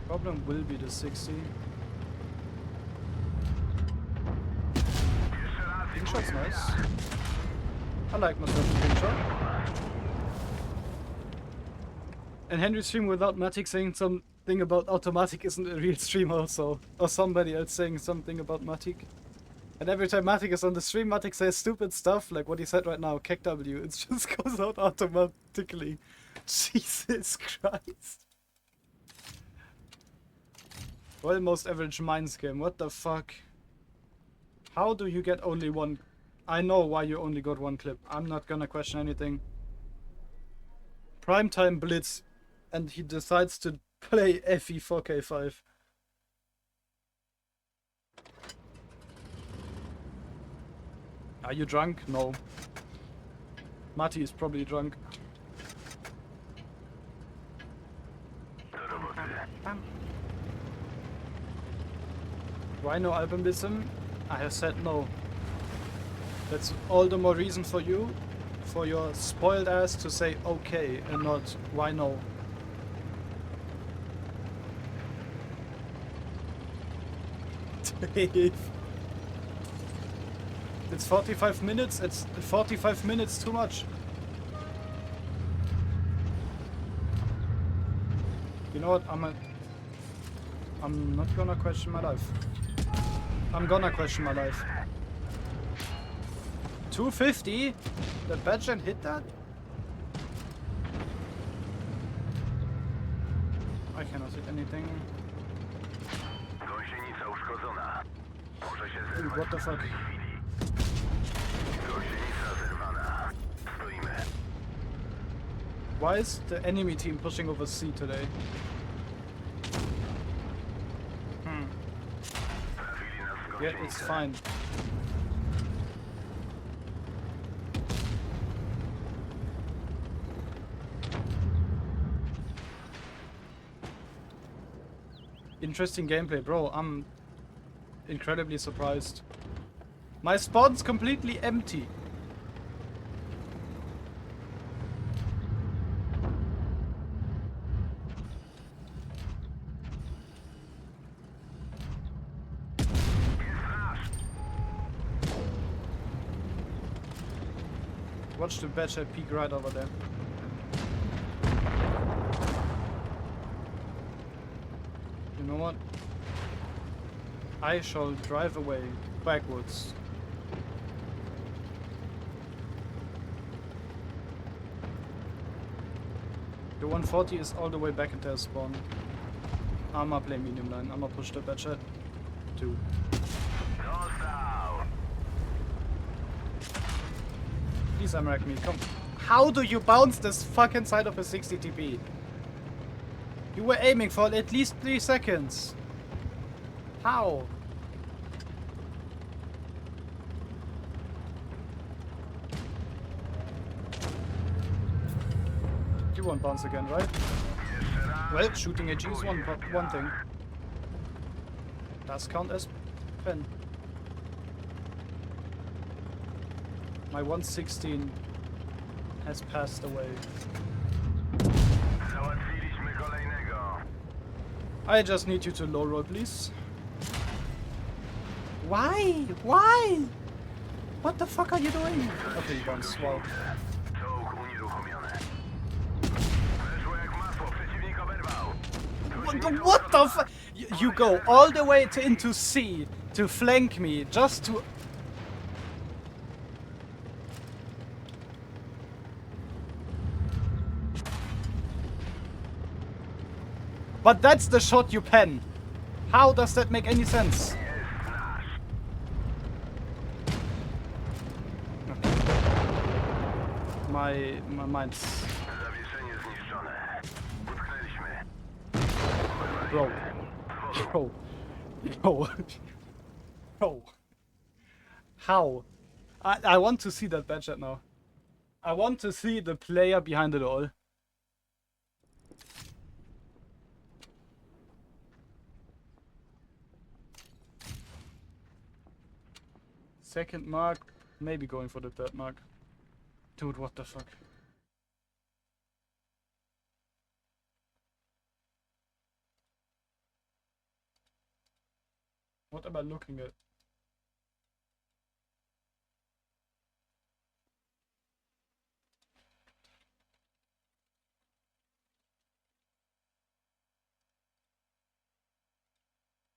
Problem will be the 60. Pink shot's nice. I like myself a pink shot. And Henry's stream without Matic saying something about automatic isn't a real stream also. Or somebody else saying something about Matic. And every time Matic is on the stream, Matic says stupid stuff like what he said right now, KEKW. It just goes out automatically. Jesus Christ. Almost average Minds game. What the fuck? How do you get only one? I know why you only got one clip. I'm not gonna question anything. Primetime Blitz. And he decides to play FE 4K5. Are you drunk? No. Mati is probably drunk. Why no albumism? I have said no. That's all the more reason for you, for your spoiled ass to say okay and not why no. Dave. It's 45 minutes. It's 45 minutes too much. You know what? I'm not gonna question my life. I'm gonna question my life. 250? The Badgen hit that? I cannot hit anything. Dude, what the fuck? Why is the enemy team pushing over C today? Yeah, it's fine. Interesting gameplay, bro. I'm incredibly surprised. My spawn's completely empty. Watch the badge at peak right over there. You know what? I shall drive away backwards. The 140 is all the way back at their spawn. I'ma play medium line. I'ma push the badge at 2. Please unrack me, come. How do you bounce this fucking side of a 60 TP? You were aiming for at least 3 seconds. How? You won't bounce again, right? Well, shooting AG is one thing. Does count as pen. My 116 has passed away. I just need you to low roll, please. Why? Why? What the fuck are you doing? Okay, you bounce. Wow. What the fuck? You go all the way into C to flank me just to... But that's the shot you pen. How does that make any sense? My mind's... Bro. Bro. Bro. Bro. How? I want to see that badge now. I want to see the player behind it all. Second mark, maybe going for the third mark. Dude, what the fuck? What am I looking at?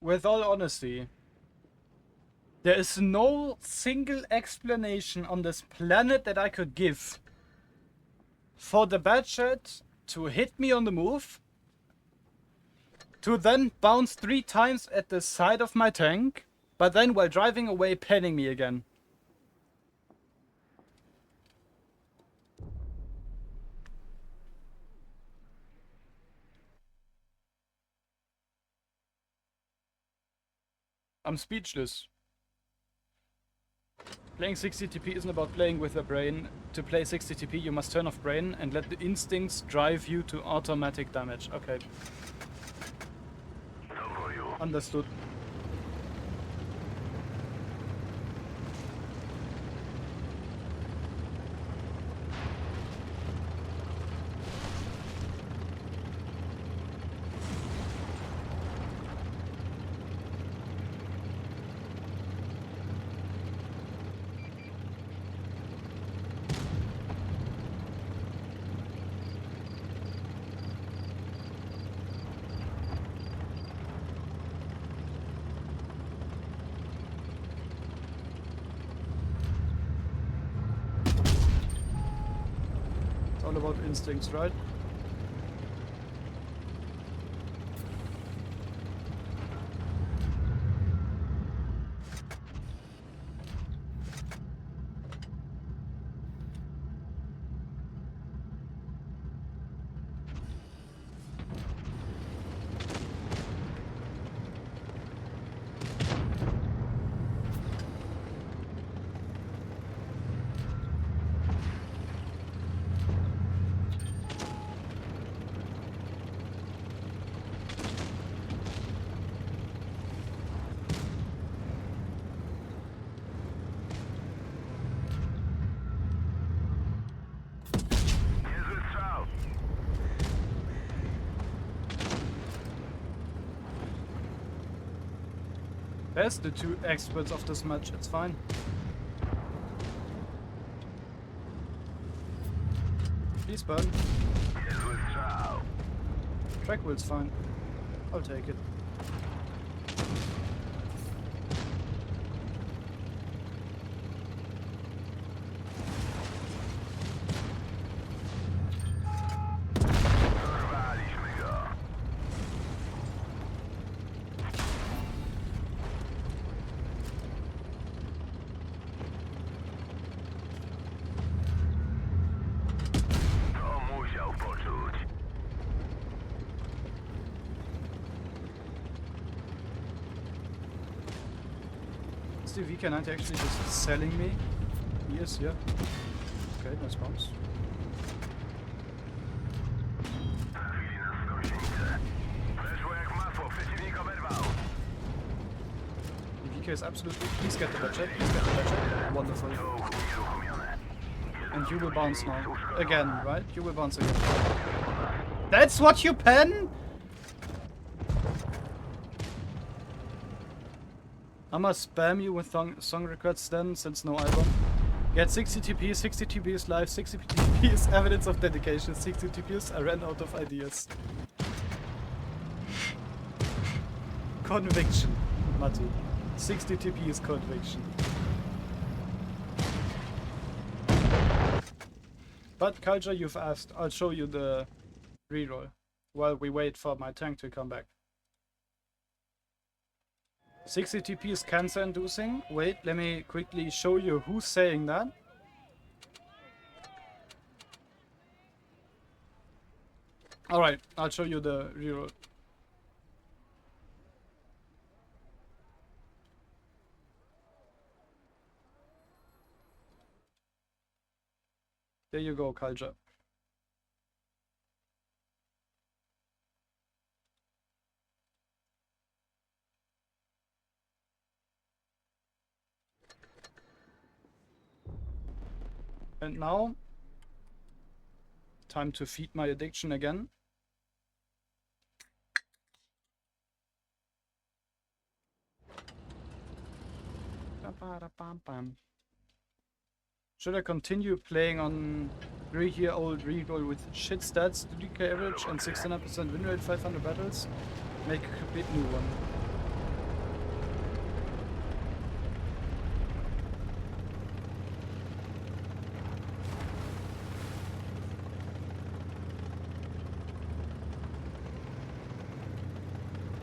With all honesty, there is no single explanation on this planet that I could give for the badget to hit me on the move, to then bounce 3 times at the side of my tank, but then while driving away penning me again. I'm speechless. Playing 60 TP isn't about playing with the brain. To play 60 TP you must turn off brain and let the instincts drive you to automatic damage. Okay. Understood. All about instincts, right? There's the 2 experts of this match, it's fine. Please burn. Track wheel's fine. I'll take it. Is the VK90 actually just selling me? Yes, yeah. Okay, nice bounce. The VK is absolutely... Please get the budget, please get the budget. Wonderful. And you will bounce now. Again, right? You will bounce again. That's what you pen? I'ma spam you with song requests then, since no album. Get 60 TP, 60 TP is live, 60 TP is evidence of dedication, 60 TP is I ran out of ideas. Conviction, Matu. 60 TP is conviction. But Culture, you've asked, I'll show you the reroll while we wait for my tank to come back. 60 TP is cancer inducing. Wait, let me quickly show you who's saying that. Alright, I'll show you the reroll. There you go, Culture. And now, time to feed my addiction again. Should I continue playing on 3-year-old reroll with shit stats, 2DK average and 69% win rate, 500 battles? Make a complete new one.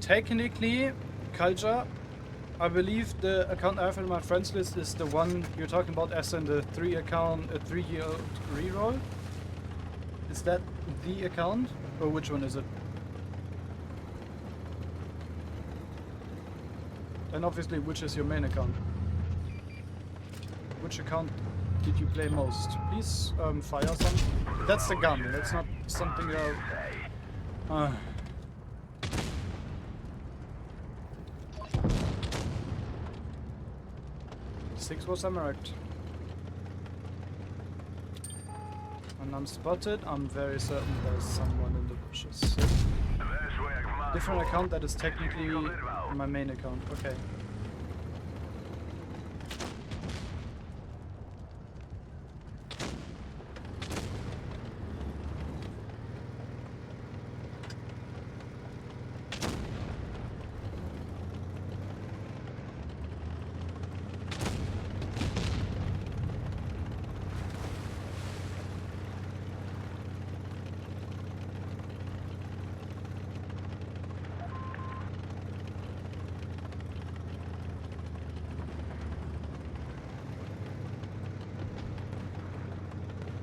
Technically, Culture, I believe the account I have in my friends list is the one you're talking about as in the 3-year-old reroll. Is that the account? Or which one is it? And obviously, which is your main account? Which account did you play most? Please fire something. That's the gun, that's not something that... 6 was emerged. And I'm spotted, I'm very certain there's someone in the bushes. Different account that is technically my main account, okay.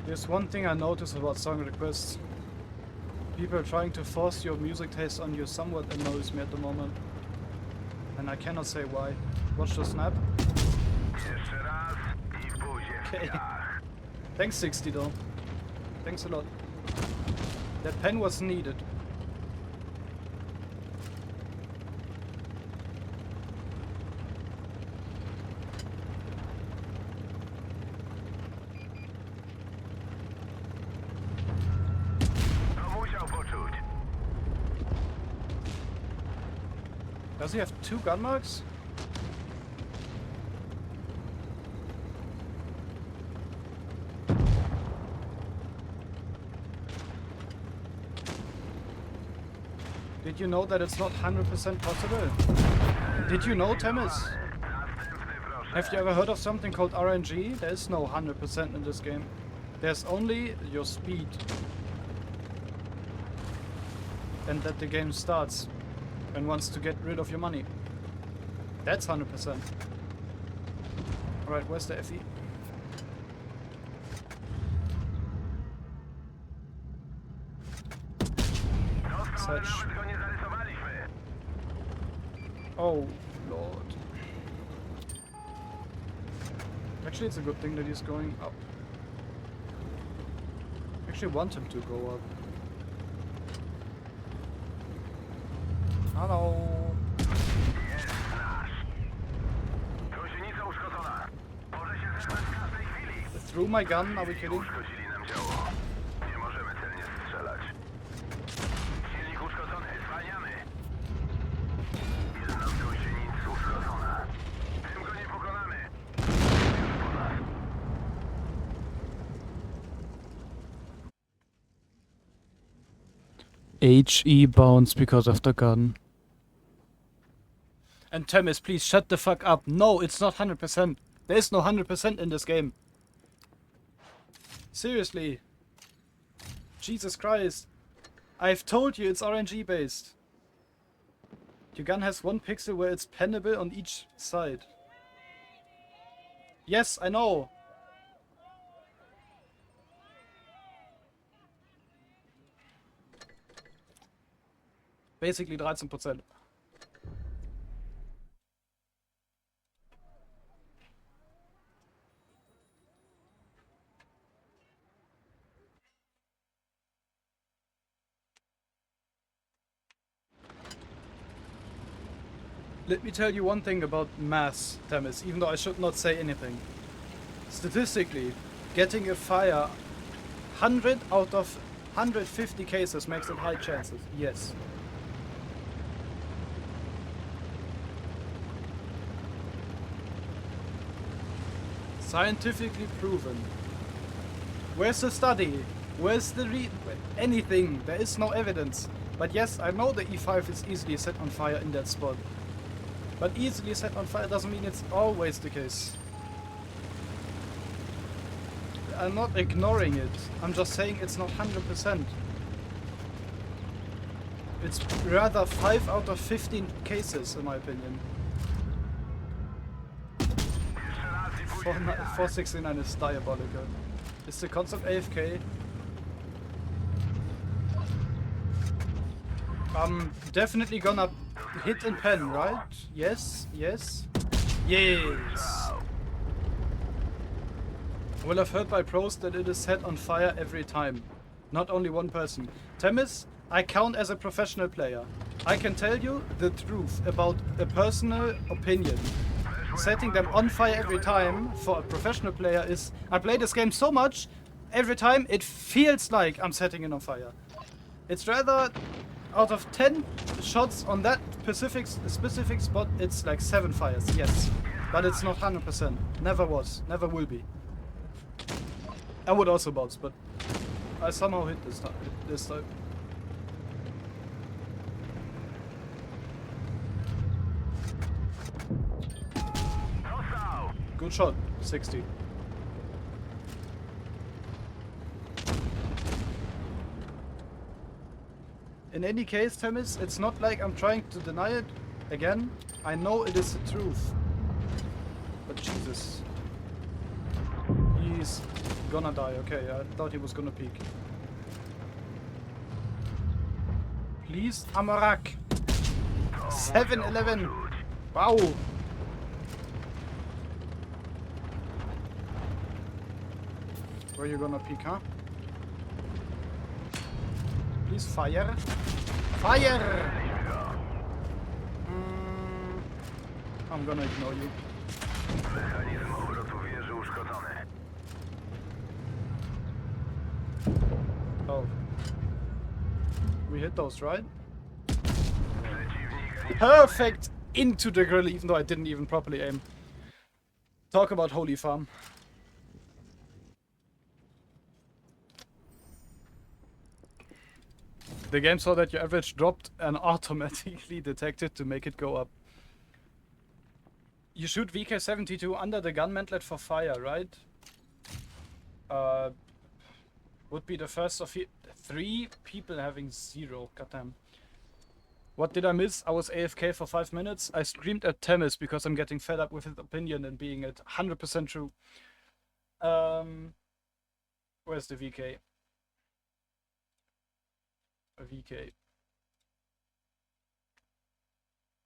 There's one thing I notice about song requests. People trying to force your music taste on you somewhat annoys me at the moment. And I cannot say why. Watch the snap. Okay. Thanks 60 though. Thanks a lot. That pen was needed. Does he have 2 GUNMARKs? Did you know that it's not 100% possible? Did you know, Temis? Have you ever heard of something called RNG? There is no 100% in this game. There's only your speed. And that the game starts and wants to get rid of your money. That's 100%. Alright, where's the FE? Such. Oh, Lord. Actually, it's a good thing that he's going up. I actually want him to go up. Hello. Threw my gun, are we kidding? HE bounced because of the gun. And Temis, please shut the fuck up. No, it's not 100%. There is no 100% in this game. Seriously. Jesus Christ. I've told you it's RNG based. Your gun has 1 pixel where it's pennable on each side. Yes, I know. Basically 13%. Let me tell you one thing about mass, Temis, even though I should not say anything. Statistically, getting a fire 100 out of 150 cases makes it high chances, yes. Scientifically proven. Where's the study? Where's the anything? There is no evidence. But yes, I know the E5 is easily set on fire in that spot. But easily set on fire doesn't mean it's always the case. I'm not ignoring it. I'm just saying it's not 100%. It's rather 5 out of 15 cases, in my opinion. 469 is diabolical. Is the concept AFK? I'm definitely gonna hit and pen, right? Yes, yes, yes. Well, I've heard by pros that it is set on fire every time. Not only one person. Temis, I count as a professional player. I can tell you the truth about a personal opinion. Setting them on fire every time for a professional player is... I play this game so much, every time it feels like I'm setting it on fire. It's rather... out of 10 shots on that specific spot, it's like 7 fires, yes. But it's not 100%. Never was. Never will be. I would also bounce, but I somehow hit this time. Good shot. 60. In any case, Temis, it's not like I'm trying to deny it. Again, I know it is the truth. But Jesus. He's gonna die. Okay, I thought he was gonna peek. Please, Amarak. 7-11. Wow. Where you gonna peek, huh? Please fire. Fire! I'm gonna ignore you. Oh. We hit those, right? Perfect! Into the grill, even though I didn't even properly aim. Talk about holy farm. The game saw that your average dropped and automatically detected to make it go up. You shoot VK72 under the gun mantlet for fire, right? Would be the first of 3 people having 0. Goddamn. What did I miss? I was AFK for 5 minutes. I screamed at Temis because I'm getting fed up with his opinion and being at 100% true. Where's the VK? A VK.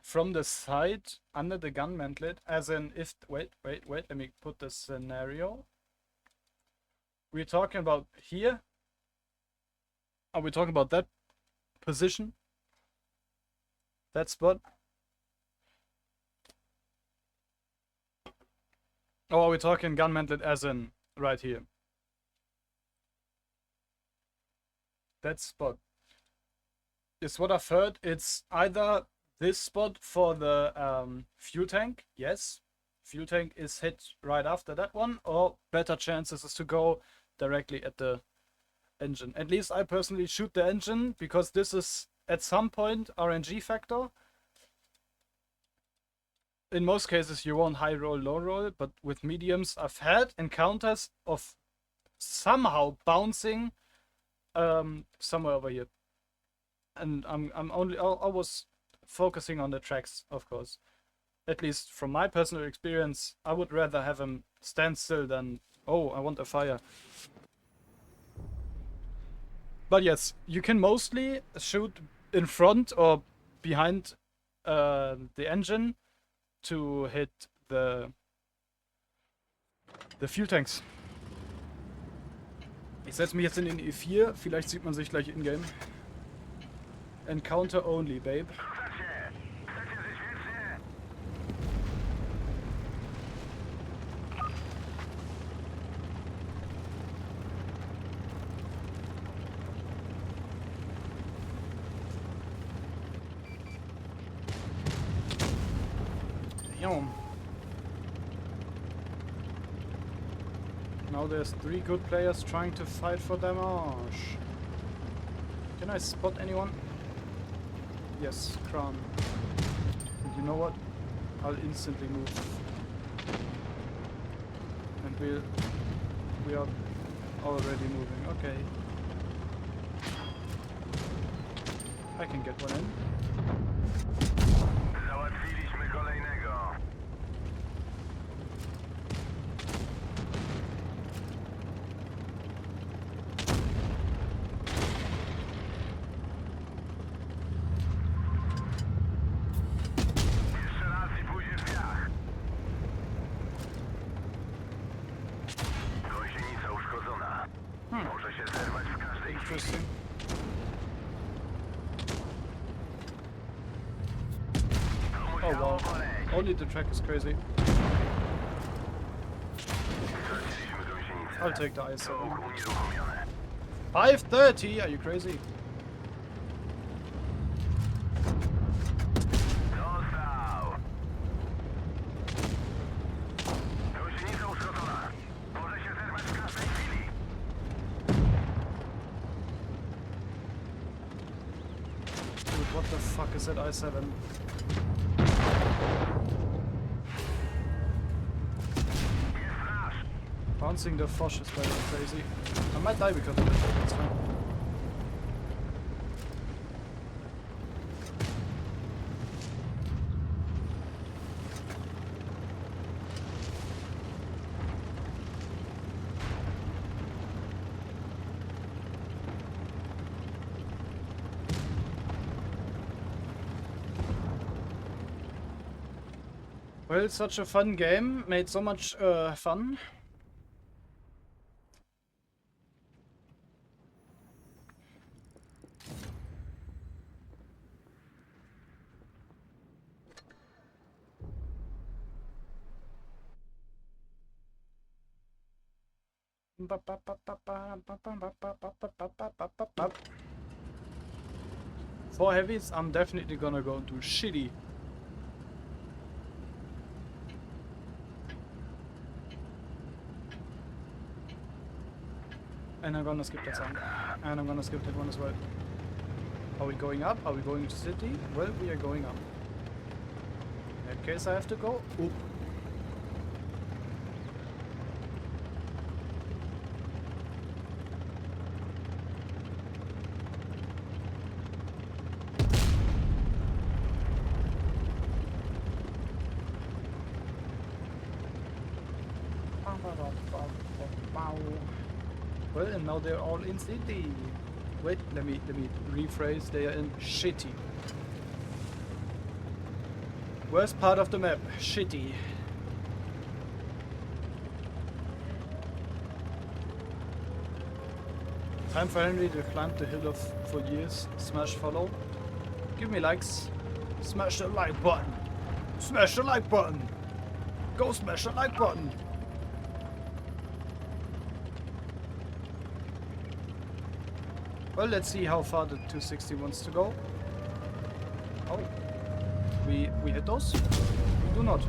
From the side, under the gun mantlet, as in if... Wait, let me put the scenario. We're talking about here? Are we talking about that position? That spot? Or are we talking gun mantlet as in right here? That spot. Is what I've heard. It's either this spot for the fuel tank. Yes. Fuel tank is hit right after that one. Or better chances is to go directly at the engine. At least I personally shoot the engine because this is at some point RNG factor. In most cases you won't high roll, low roll, but with mediums I've had encounters of somehow bouncing somewhere over here. And I was focusing on the tracks, of course. At least from my personal experience, I would rather have him stand still than, oh, I want a fire. But yes, you can mostly shoot in front or behind the engine to hit the fuel tanks. Ich setze mich jetzt in den E4, vielleicht sieht man sich gleich in-game. Encounter only, babe. Damn. Now there's 3 good players trying to fight for damage. Can I spot anyone? Yes, Crown. And you know what? I'll instantly move. And we are already moving. Okay. I can get one in. Załatwiliśmy kolejnego. Jeszcze raz i pójdzie w piach. Gąsienica uszkodzona. Może się zerwać w każdej chwili. Interesting. Oh wow. Only the track is crazy. Straciliśmy gąsienicę. I'll take the IS-7. Czołg unieruchomiony. 530? Are you crazy? Dostał. Gąsienica uszkodzona. Może się zerwać w każdej chwili. Dude, what the fuck is that I-7? Jest nasz. Bouncing the Foch is very crazy. I might die because of it, but that's fine. Well, it's such a fun game. Made so much fun. For heavies, I'm definitely gonna go to shitty. And I'm gonna skip that song. And I'm gonna skip that one as well. Are we going up? Are we going to city? Well, we are going up. In that case, I have to go up. Well, and now they're all in city. Wait, let me rephrase. They are in shitty. Worst part of the map, shitty. Time for Henry to climb the hill of for years. Smash follow. Give me likes. Smash the like button. Smash the like button. Go smash the like button. Well, let's see how far the 260 wants to go. Oh, we hit those? We do not.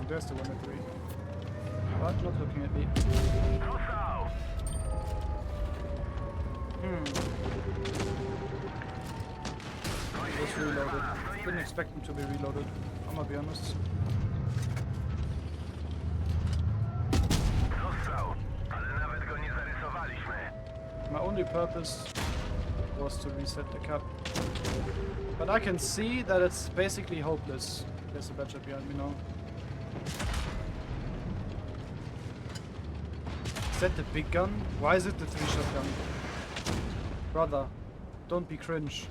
There's the 103. But not looking at me. Hostile! He was reloaded. Didn't expect him to be reloaded. I'm gonna be honest. Dostał, ale nawet go nie zarysowaliśmy. My only purpose was to reset the cap. But I can see that it's basically hopeless. There's a badger behind me now. Is that the big gun? Why is it the 3-shot gun? Brother, don't be cringe.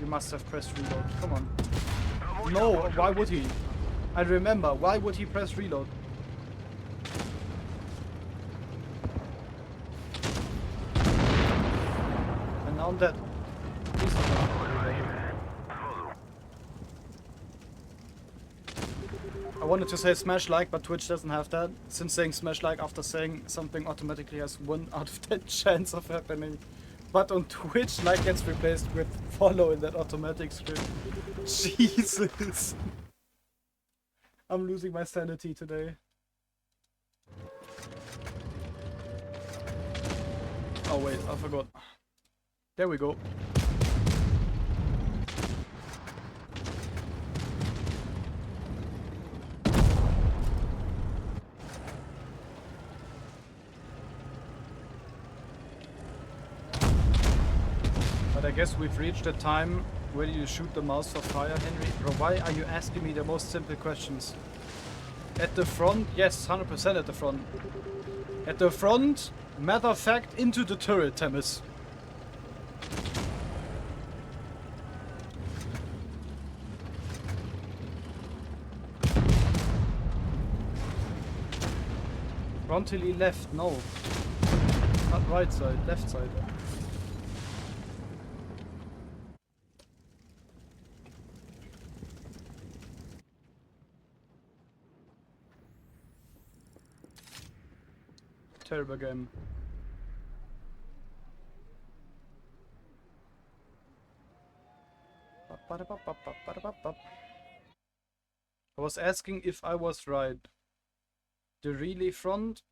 You must have pressed reload. Come on. No, why would he? I remember, why would he press reload? And now I'm dead. Please don't reload. I wanted to say smash like, but Twitch doesn't have that. Since saying smash like after saying something automatically has 1 out of 10 chance of happening. But on Twitch, like gets replaced with follow in that automatic script. Jesus. I'm losing my sanity today. Oh wait, I forgot. There we go. But I guess we've reached a time where you shoot the mouse for fire, Henry. Bro, why are you asking me the most simple questions? At the front, yes, 100% at the front. At the front, matter of fact, into the turret, Temis. Frontally left, no. Not right side, left side. Terrible game. I was asking if I was right. The really front,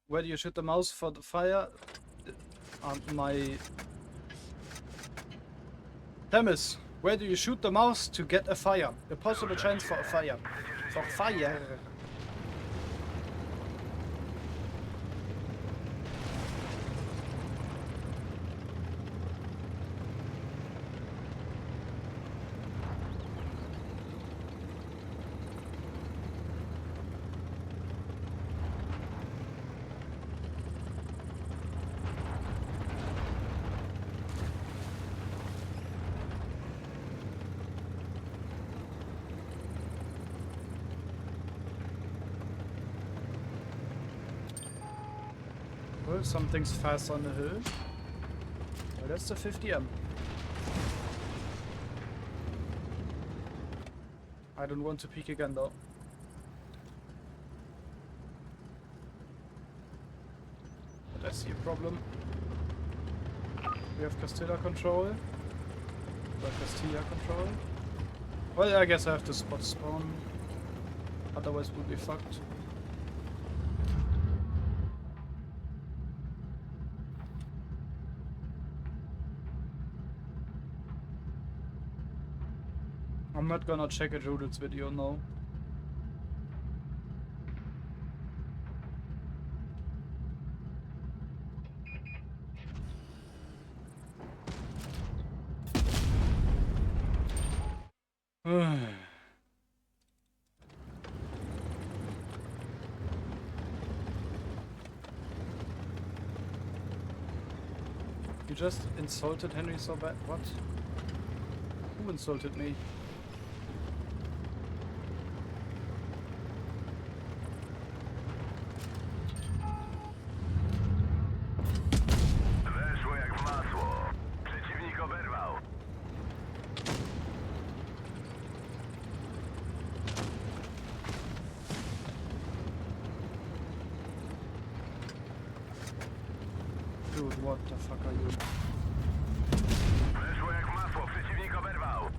where do you shoot the mouse for the fire? My... Temis, where do you shoot the mouse to get a fire? A possible chance for a fire. For fire. Well, something's fast on the hill. Well, that's the 50M. I don't want to peek again though. But I see a problem. We have Castilla control. Like Castilla control. Well, I guess I have to spot spawn. Otherwise we'll be fucked. I'm not gonna check a Judith's video now. You just insulted Henry so bad. What? Who insulted me? Weszło jak w masło. Przeciwnik oberwał. Dude, what the fuck are you? Weszło jak w masło. Przeciwnik oberwał.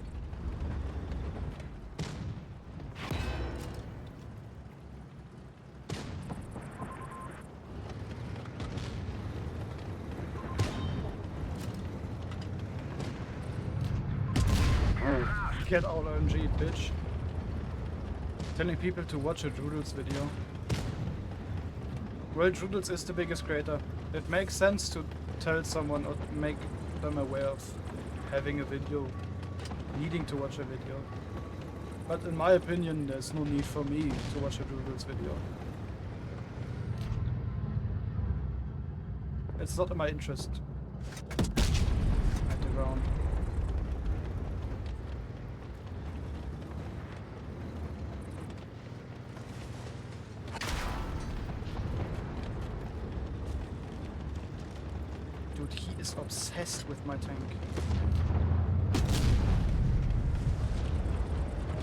Get all OMG, bitch. Telling people to watch a Droodles video. Well, Droodles is the biggest creator. It makes sense to tell someone or make them aware of having a video, needing to watch a video. But in my opinion, there's no need for me to watch a Droodles video. It's not in my interest. At the ground. Dude, he is obsessed with my tank.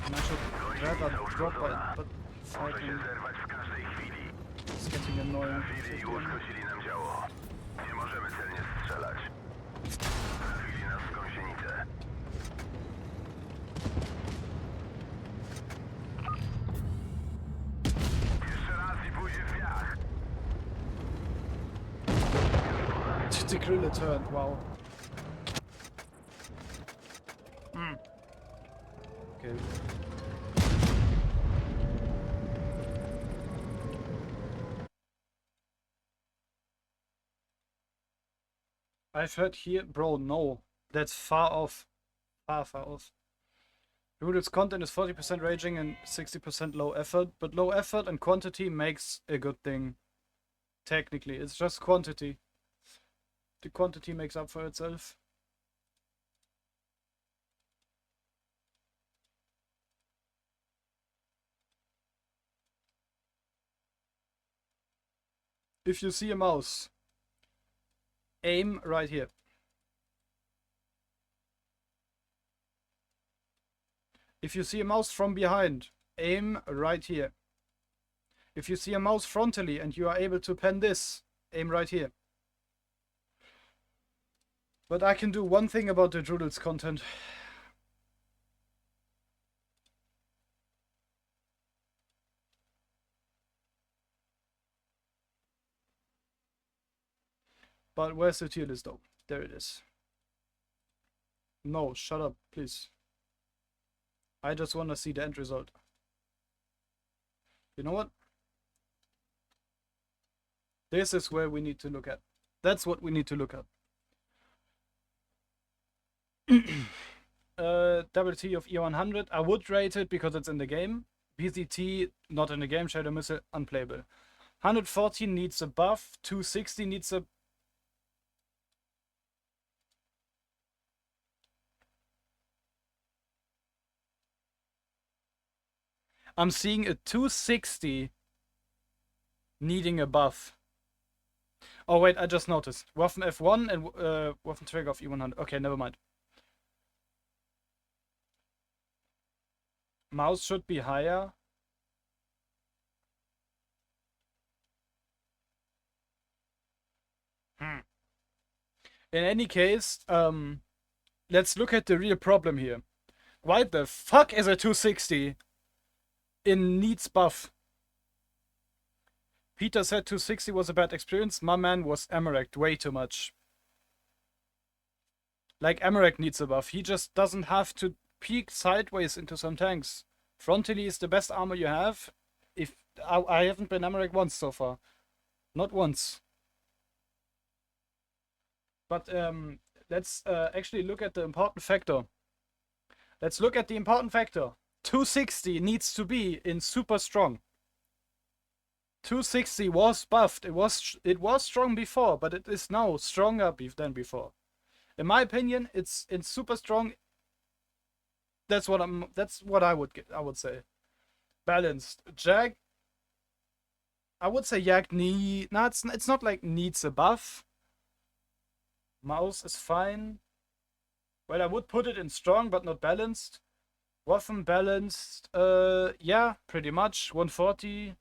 And I should rather drop it, but Może się fighting zerwać w każdej chwili. is getting annoying. Trafili i uszkodzili nam działo. Nie możemy celnie strzelać. Trafili nas w gąsienicę. Jeszcze raz i pójdzie w piach. The Grille turned, wow. Okay. I've heard here, bro, no. That's far off. Far off. Doodle's content is 40% raging and 60% low effort, but low effort and quantity makes a good thing. Technically, it's just quantity. The quantity makes up for itself. If you see a mouse, aim right here. If you see a mouse from behind, aim right here. If you see a mouse frontally and you are able to pen this, aim right here. But I can do one thing about the Droodles content. But where's the tier list though? There it is. No, shut up, please. I just want to see the end result. You know what? This is where we need to look at. That's what we need to look at. WT of E100, I would rate it because it's in the game. BZT, not in the game. Shadow Missile, unplayable. 114 needs a buff. 260 needs a... I'm seeing a 260 needing a buff. Oh wait, I just noticed. Waffen F1 and Waffen Trigger of E100. Okay, never mind. Mouse should be higher. In any case, let's look at the real problem here. Why the fuck is a 260 in needs buff? Peter said 260 was a bad experience. My man was Amarak way too much. Like, Amarak needs a buff. He just doesn't have to peek sideways into some tanks. Frontally is the best armor you have. If I haven't been Amarak once so far. Not once. But let's actually look at the important factor. Let's look at the important factor. 260 needs to be in super strong. 260 was buffed. It was strong before, but it is now stronger than before. In my opinion, it's in super strong. That's what I would say. Balanced. Jag. I would say Jag it's not like needs a buff. Mouse is fine. Well, I would put it in strong, but not balanced. Waffen balanced. Yeah, pretty much. 140.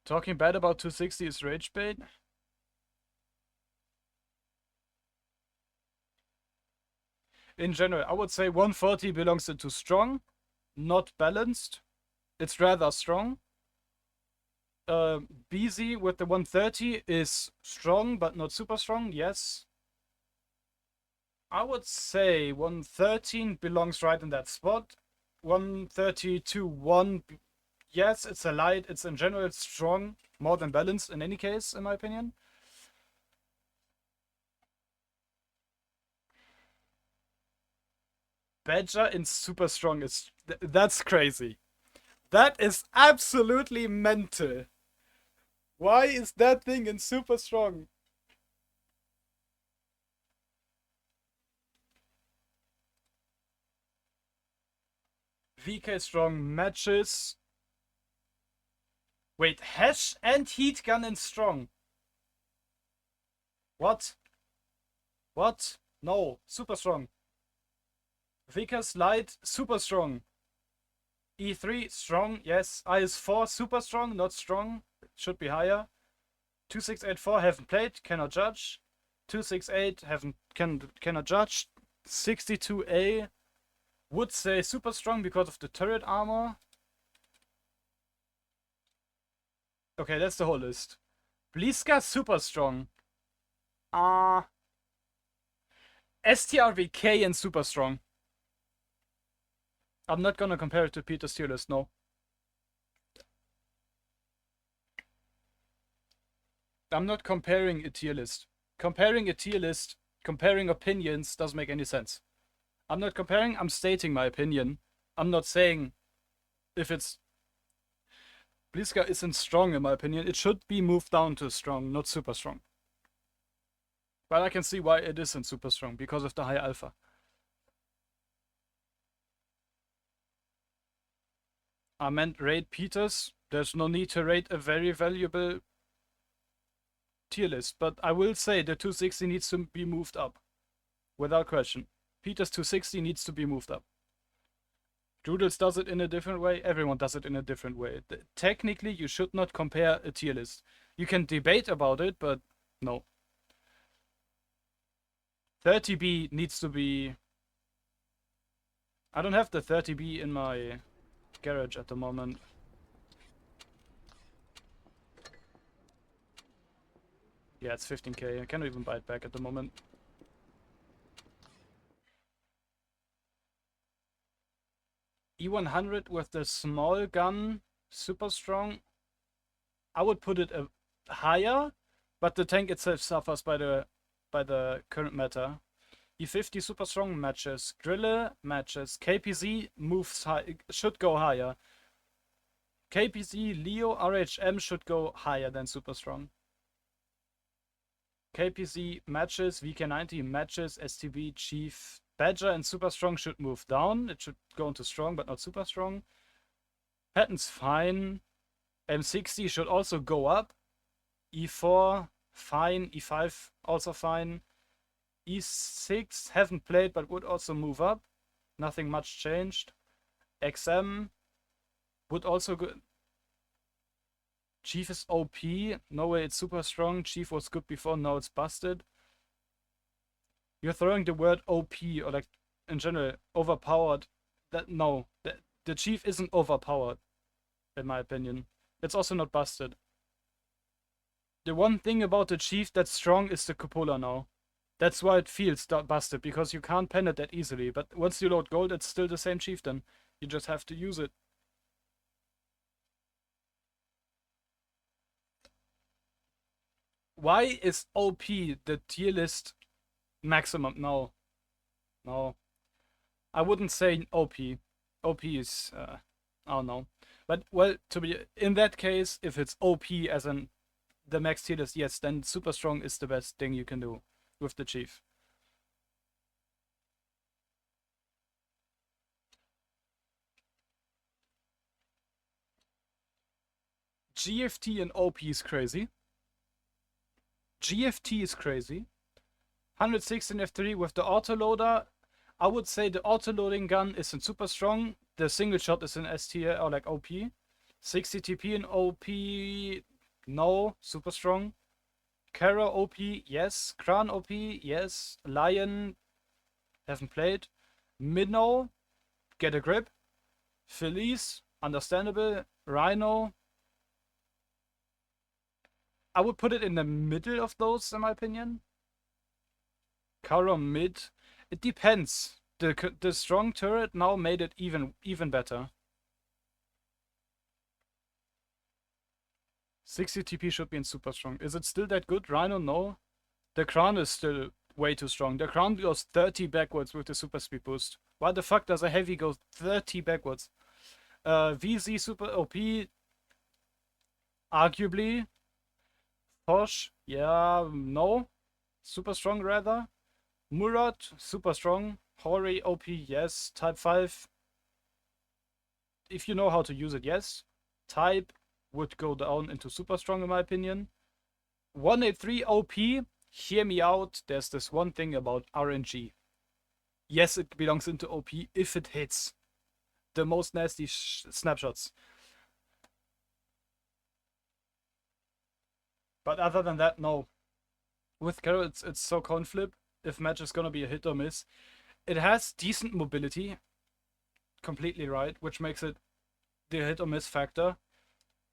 Talking bad about 260 is rage bait. In general, I would say 140 belongs into strong, not balanced. It's rather strong. BZ with the 130 is strong, but not super strong, yes. I would say 113 belongs right in that spot. 132, 1, yes, it's a light. It's in general strong, more than balanced in any case, in my opinion. Badger in super strong is... That's crazy. That is absolutely mental. Why is that thing in super strong? VK strong matches. Wait, hash and heat gun in strong. What? What? No, super strong. Vickers light, super strong. E3 strong, yes. IS4 super strong, not strong. Should be higher. 2684 haven't played, cannot judge. 268 cannot judge. 62A would say super strong because of the turret armor. Okay, that's the whole list. Bliska super strong. STRVK and super strong. I'm not gonna compare it to Peter's tier list, no. I'm not comparing a tier list. Comparing a tier list, comparing opinions doesn't make any sense. I'm not comparing, I'm stating my opinion. I'm not saying if it's... Bliska isn't strong in my opinion. It should be moved down to strong, not super strong. But I can see why it isn't super strong, because of the high alpha. I meant raid Peters. There's no need to raid a very valuable tier list, but I will say the 260 needs to be moved up. Without question. Peters 260 needs to be moved up. Doodles does it in a different way. Everyone does it in a different way. Technically, you should not compare a tier list. You can debate about it, but no. 30B needs to be... I don't have the 30B in my garage at the moment. Yeah, it's 15k. I cannot even buy it back at the moment. E100 with the small gun, super strong. I would put it higher, but the tank itself suffers by the current meta. E50 super strong matches, Grille matches, KPZ moves high, should go higher. KPZ, Leo, RHM should go higher than super strong. KPZ matches, VK90 matches, STB, Chief, Badger and super strong should move down. It should go into strong, but not super strong. Patton's fine. M60 should also go up. E4, fine. E5, also fine. E6, haven't played, but would also move up. Nothing much changed. XM would also go... Chief is OP. No way, it's super strong. Chief was good before, now it's busted. You're throwing the word OP, or like in general overpowered. No, the Chief isn't overpowered, in my opinion. It's also not busted. The one thing about the Chief that's strong is the cupola now. That's why it feels busted, because you can't pen it that easily. But once you load gold, it's still the same chieftain. You just have to use it. Why is OP the tier list maximum? No. No. I wouldn't say OP. OP is, I don't know. But, well, to be in that case, if it's OP as in the max tier list, yes, then super strong is the best thing you can do with the chief. GFT and OP is crazy. GFT is crazy. 116 F3 with the autoloader. I would say the autoloading gun isn't super strong. The single shot is in S tier or like OP. 60 TP in OP, no, super strong. Kara OP, yes. Kran OP, yes. Lion, haven't played. Minnow, get a grip. Felice, understandable. Rhino, I would put it in the middle of those, in my opinion. Kara mid. It depends. The strong turret now made it even better. 60 TP should be in super strong. Is it still that good? Rhino, no. The Crown is still way too strong. The Crown goes 30 backwards with the super speed boost. Why the fuck does a heavy go 30 backwards? VZ super OP, arguably. Posh, yeah, no. Super strong rather. Murat, super strong. Hori OP, yes. Type 5, if you know how to use it, yes. Type would go down into super strong in my opinion. 183 OP, hear me out. There's this one thing about RNG. Yes, it belongs into OP if it hits the most nasty snapshots. But other than that, no. With Carol, it's so coin flip. If match is gonna be a hit or miss. It has decent mobility. Completely right, which makes it the hit or miss factor.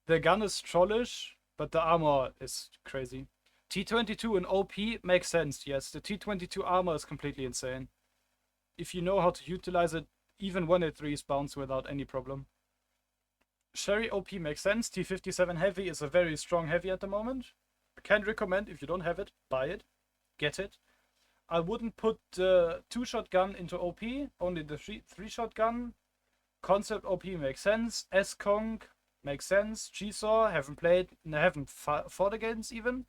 The gun is trollish, but the armor is crazy. T22 and OP makes sense, yes. The T22 armor is completely insane. If you know how to utilize it, even 183s bounce without any problem. Sherry OP makes sense. T57 heavy is a very strong heavy at the moment. Can recommend, if you don't have it, buy it. Get it. I wouldn't put the 2-shot gun into OP, only the 3-shot gun. Concept OP makes sense. S-Kong makes sense. G-Saw, haven't played, haven't fought against even.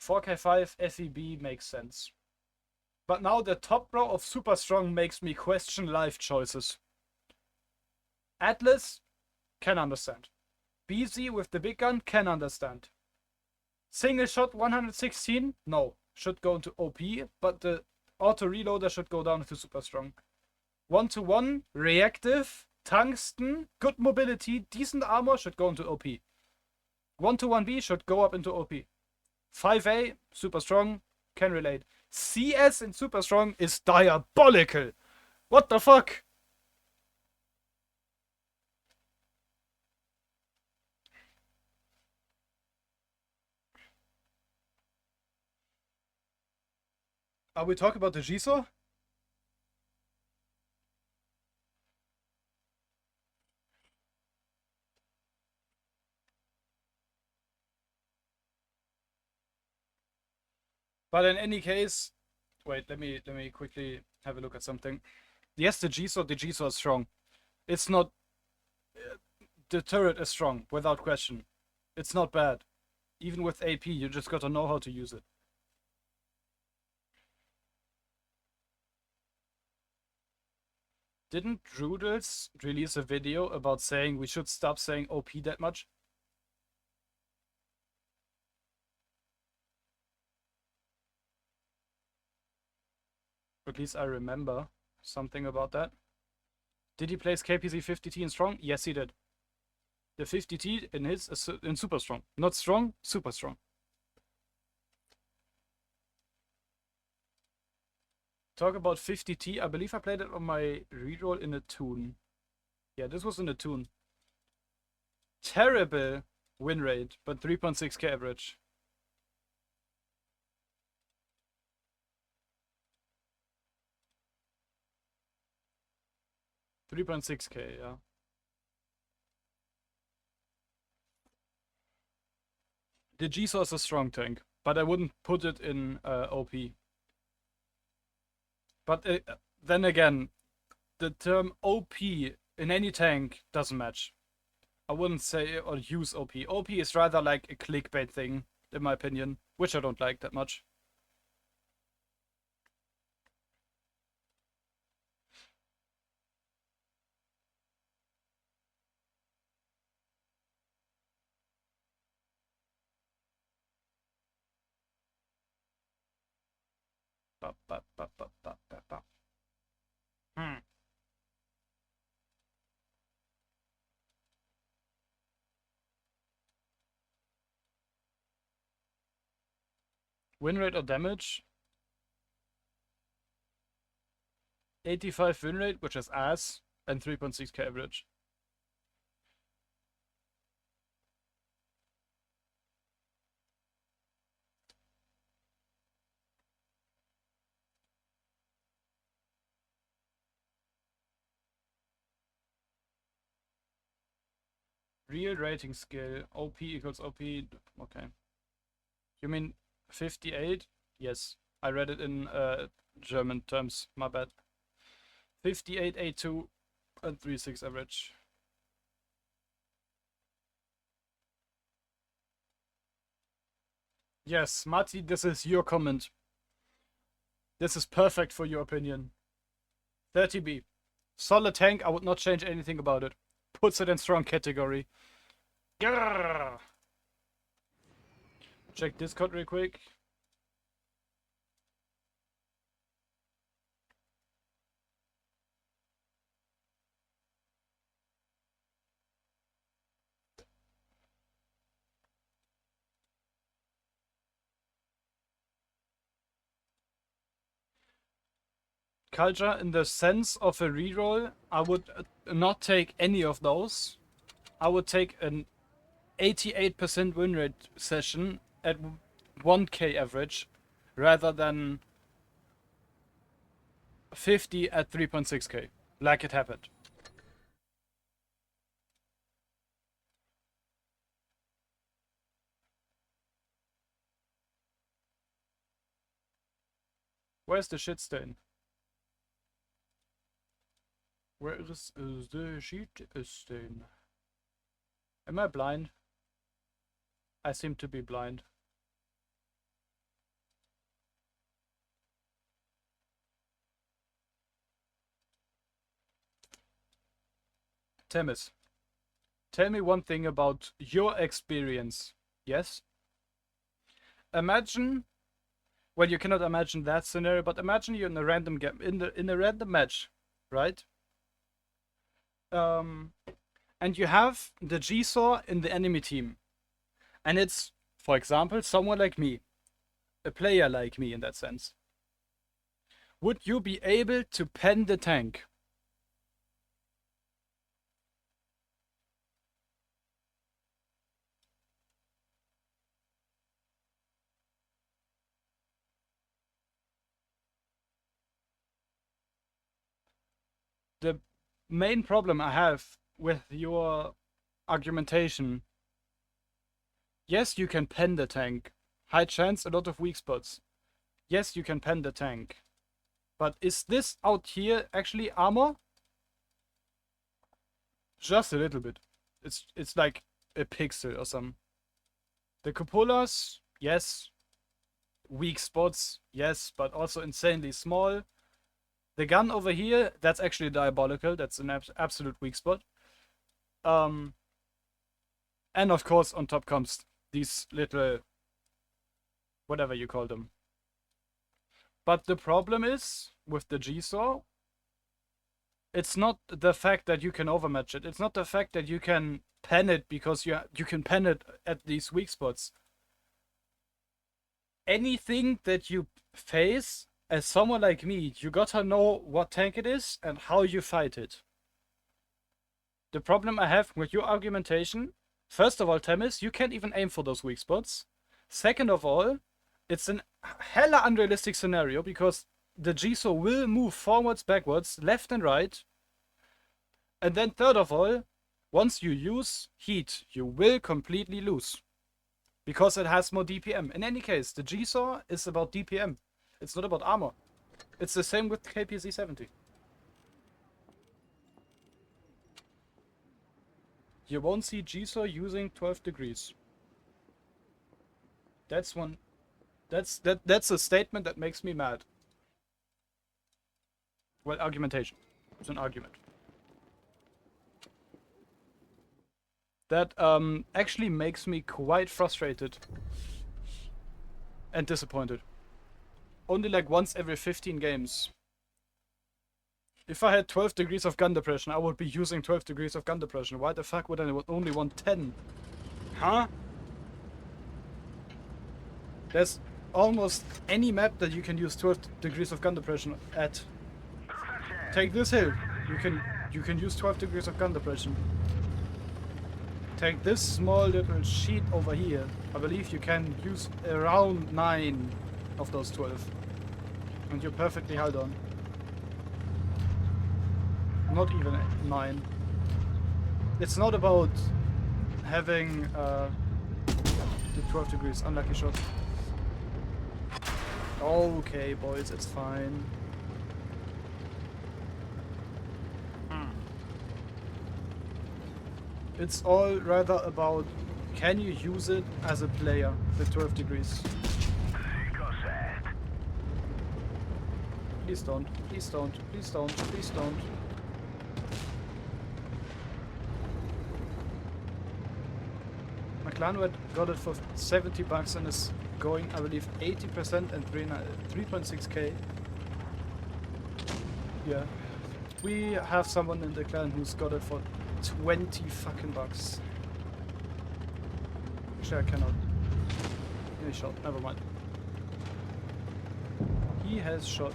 4K5 FEB makes sense. But now the top row of super strong makes me question life choices. Atlas, can understand. BZ with the big gun, can understand. Single shot 116, no. Should go into OP, but the auto reloader should go down to super strong. 1-to-1, reactive, tungsten, good mobility, decent armor should go into OP. 1-to-1B should go up into OP. 5A, super strong, can relate. CS in super strong is diabolical. What the fuck? Are we talking about the G-Saw? But in any case, wait, let me quickly have a look at something. Yes, the G-Saw is strong. It's not... the turret is strong, without question. It's not bad. Even with AP, you just gotta know how to use it. Didn't Droodles release a video about saying we should stop saying OP that much? At least I remember something about that. Did he place KPZ 50T in strong? Yes, he did. The 50T in his is in super strong. Not strong, super strong. Talk about 50T. I believe I played it on my reroll in a tune. Yeah, this was in a tune. Terrible win rate, but 3.6k average. $3.6k, yeah. The G-Saw is a strong tank, but I wouldn't put it in OP. But then again, the term OP in any tank doesn't match. I wouldn't say or use OP. OP is rather like a clickbait thing, in my opinion, which I don't like that much. Win rate or damage? 85 win rate, which is ass, and 3.6k average. Real rating scale. OP equals OP. Okay. You mean 58? Yes. I read it in German terms. My bad. 58 A2 and 3.6 average. Yes, Mati, this is your comment. This is perfect for your opinion. 30B. Solid tank, I would not change anything about it. Puts it in strong category. Grrr. Check Discord real quick. Culture in the sense of a reroll, I would not take any of those. I would take an 88% win rate session at 1k average rather than 50 at 3.6k, like it happened. Where's the shit stain? Where is the sheet stain? Am I blind? I seem to be blind. Temis, tell me one thing about your experience. Yes? Imagine, well, you cannot imagine that scenario, but imagine you're in a random game, in a random match, right? And you have the G-Saw in the enemy team. And it's, for example, someone like me. A player like me in that sense. Would you be able to pen the tank? The main problem I have with your argumentation, yes, you can pen the tank. High chance, a lot of weak spots. Yes, you can pen the tank. But is this out here actually armor? Just a little bit. It's like a pixel or some. The cupolas, yes. Weak spots, yes, but also insanely small. The gun over here, that's actually diabolical. That's an absolute weak spot. And of course, on top comes these little, whatever you call them. But the problem is, with the G-Saw, It's not the fact that you can overmatch it. It's not the fact that you can pen it because you can pen it at these weak spots. Anything that you face as someone like me, you gotta know what tank it is and how you fight it. The problem I have with your argumentation, first of all, Temis, you can't even aim for those weak spots. Second of all, it's an hella unrealistic scenario because the GSO will move forwards, backwards, left and right. And then third of all, once you use heat, you will completely lose. Because it has more DPM. In any case, the GSO is about DPM. It's not about armor. It's the same with KPZ-70. You won't see GSO using 12 degrees. That's one. That's a statement that makes me mad. Well, argumentation. It's an argument. That actually makes me quite frustrated and disappointed. Only like once every 15 games. If I had 12 degrees of gun depression, I would be using 12 degrees of gun depression. Why the fuck would I only want 10? Huh? There's almost any map that you can use 12 degrees of gun depression at. Take this hill. You can use 12 degrees of gun depression. Take this small little sheet over here. I believe you can use around 9 of those 12. And you're perfectly held on. Not even 9. It's not about having the 12 degrees. Unlucky shot. Okay, boys, it's fine. It's all rather about, can you use it as a player, the 12 degrees? Please don't, please don't, please don't, please don't. My clan got it for 70 bucks and is going, I believe, 80% and 3.6k. Yeah. We have someone in the clan who's got it for 20 fucking bucks. Actually, I cannot. He shot. Never mind. He has shot.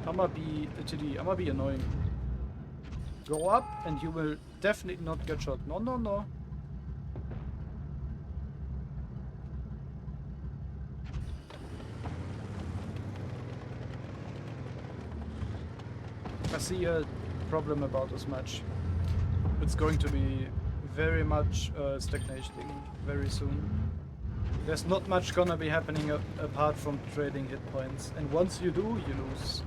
I'ma be TD. I'ma be annoying. Go up and you will definitely not get shot. No, no, no. I see a problem about this match. It's going to be very much stagnating very soon. There's not much gonna be happening apart from trading hit points, and once you do, you lose.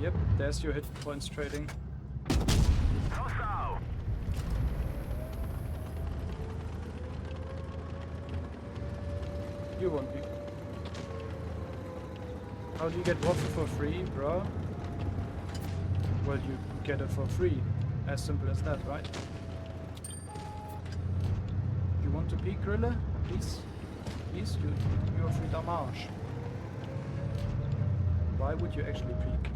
Yep, there's your hit points trading. You won't be. How do you get waffle for free, bro? Well, you get it for free. As simple as that, right? You want to peek, Grilla? Please? Please? You're free damage. Why would you actually peek?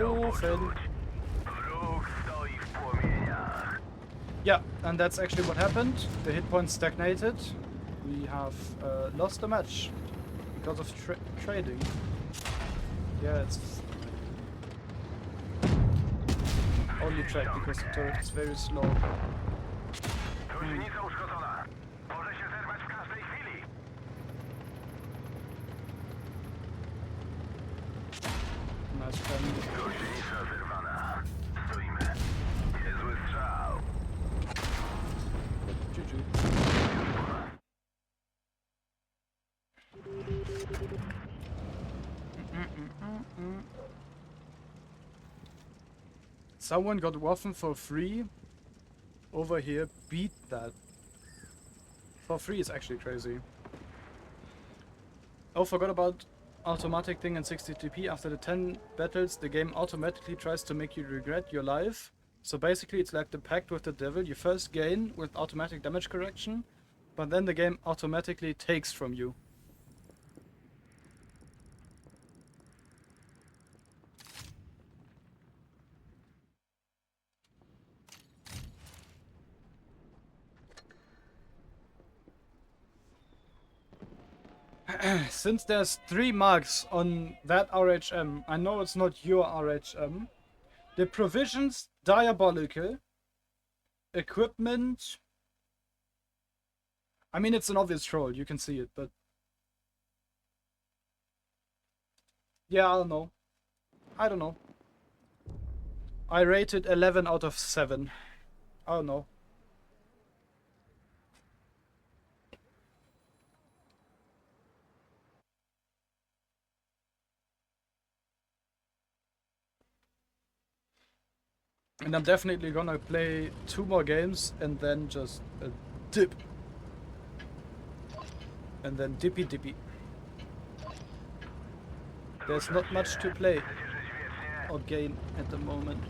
Oh, Finn. Yeah, and that's actually what happened. The hit points stagnated. We have lost the match because of trading. Yeah, it's only track because the turret is very slow. Nice plan. GG. Someone got Waffen for free over here. Beat that. For free is actually crazy. Oh, forgot about automatic thing in 60 TP. After the 10 battles, the game automatically tries to make you regret your life. So basically it's like the pact with the devil. You first gain with automatic damage correction, but then the game automatically takes from you. Since there's 3 marks on that RHM, I know it's not your RHM. The provisions, diabolical. Equipment. I mean, it's an obvious troll, you can see it, but... Yeah, I don't know. I don't know. I rated 11 out of 7. I don't know. And I'm definitely gonna play 2 more games and then just a dip. And then dippy dippy. There's not much to play or gain at the moment.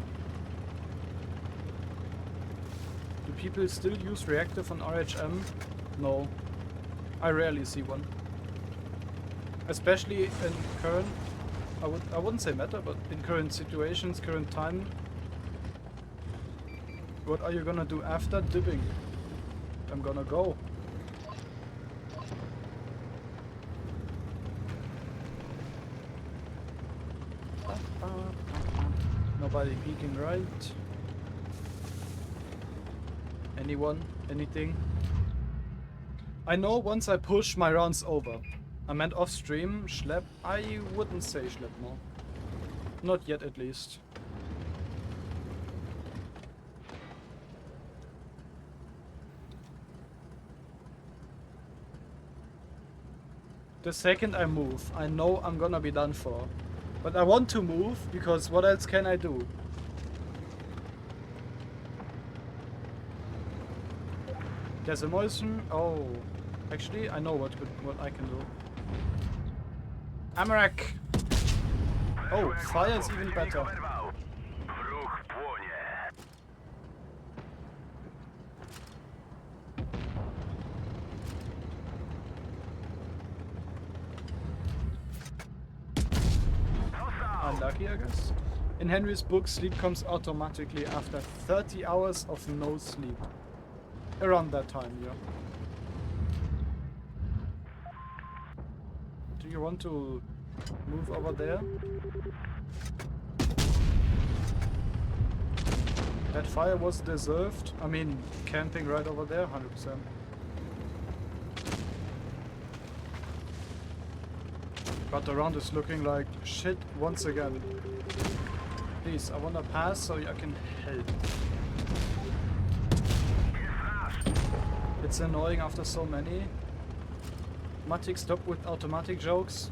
Do people still use reactive on RHM? No. I rarely see one. Especially in current, I wouldn't say meta, but in current situations, current time. What are you gonna do after dipping? I'm gonna go. Nobody peeking right. Anyone? Anything? I know once I push my rounds over. I meant off stream, schlep. I wouldn't say schlep more. Not yet at least. The second I move, I know I'm gonna be done for. But I want to move, because what else can I do? There's a motion. Oh, actually, I know what I can do. Amarak! Oh, fire is even better. Unlucky, I guess. In Henry's book, sleep comes automatically after 30 hours of no sleep. Around that time, yeah. Do you want to move over there? That fire was deserved. I mean, camping right over there, 100%. But the round is looking like shit once again. Please, I wanna pass so I can help. It's annoying after so many. Matic, stop with automatic jokes.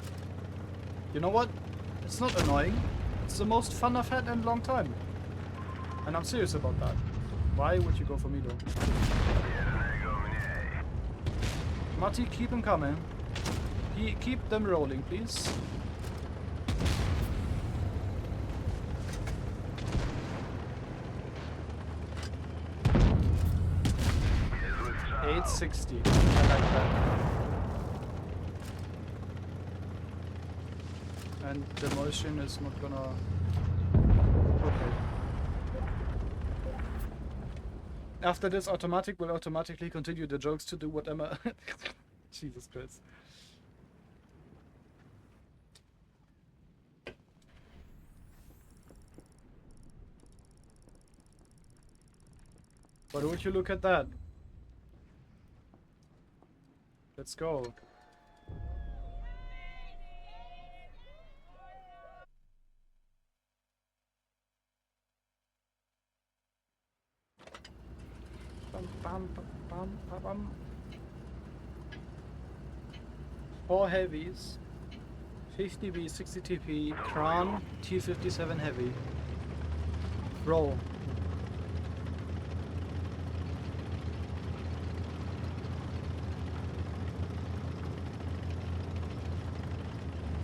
You know what? It's not annoying. It's the most fun I've had in a long time. And I'm serious about that. Why would you go for me though? Matic, keep them coming. Keep them rolling, please. $860. I like that. And the motion is not gonna... Okay. After this, automatic will automatically continue the jokes to do whatever... Jesus Christ. But would you look at that? Let's go. Bum, bum, bum, bum, bum. 4 heavies. 50B, 60 TP, Kran, T57 heavy. Roll.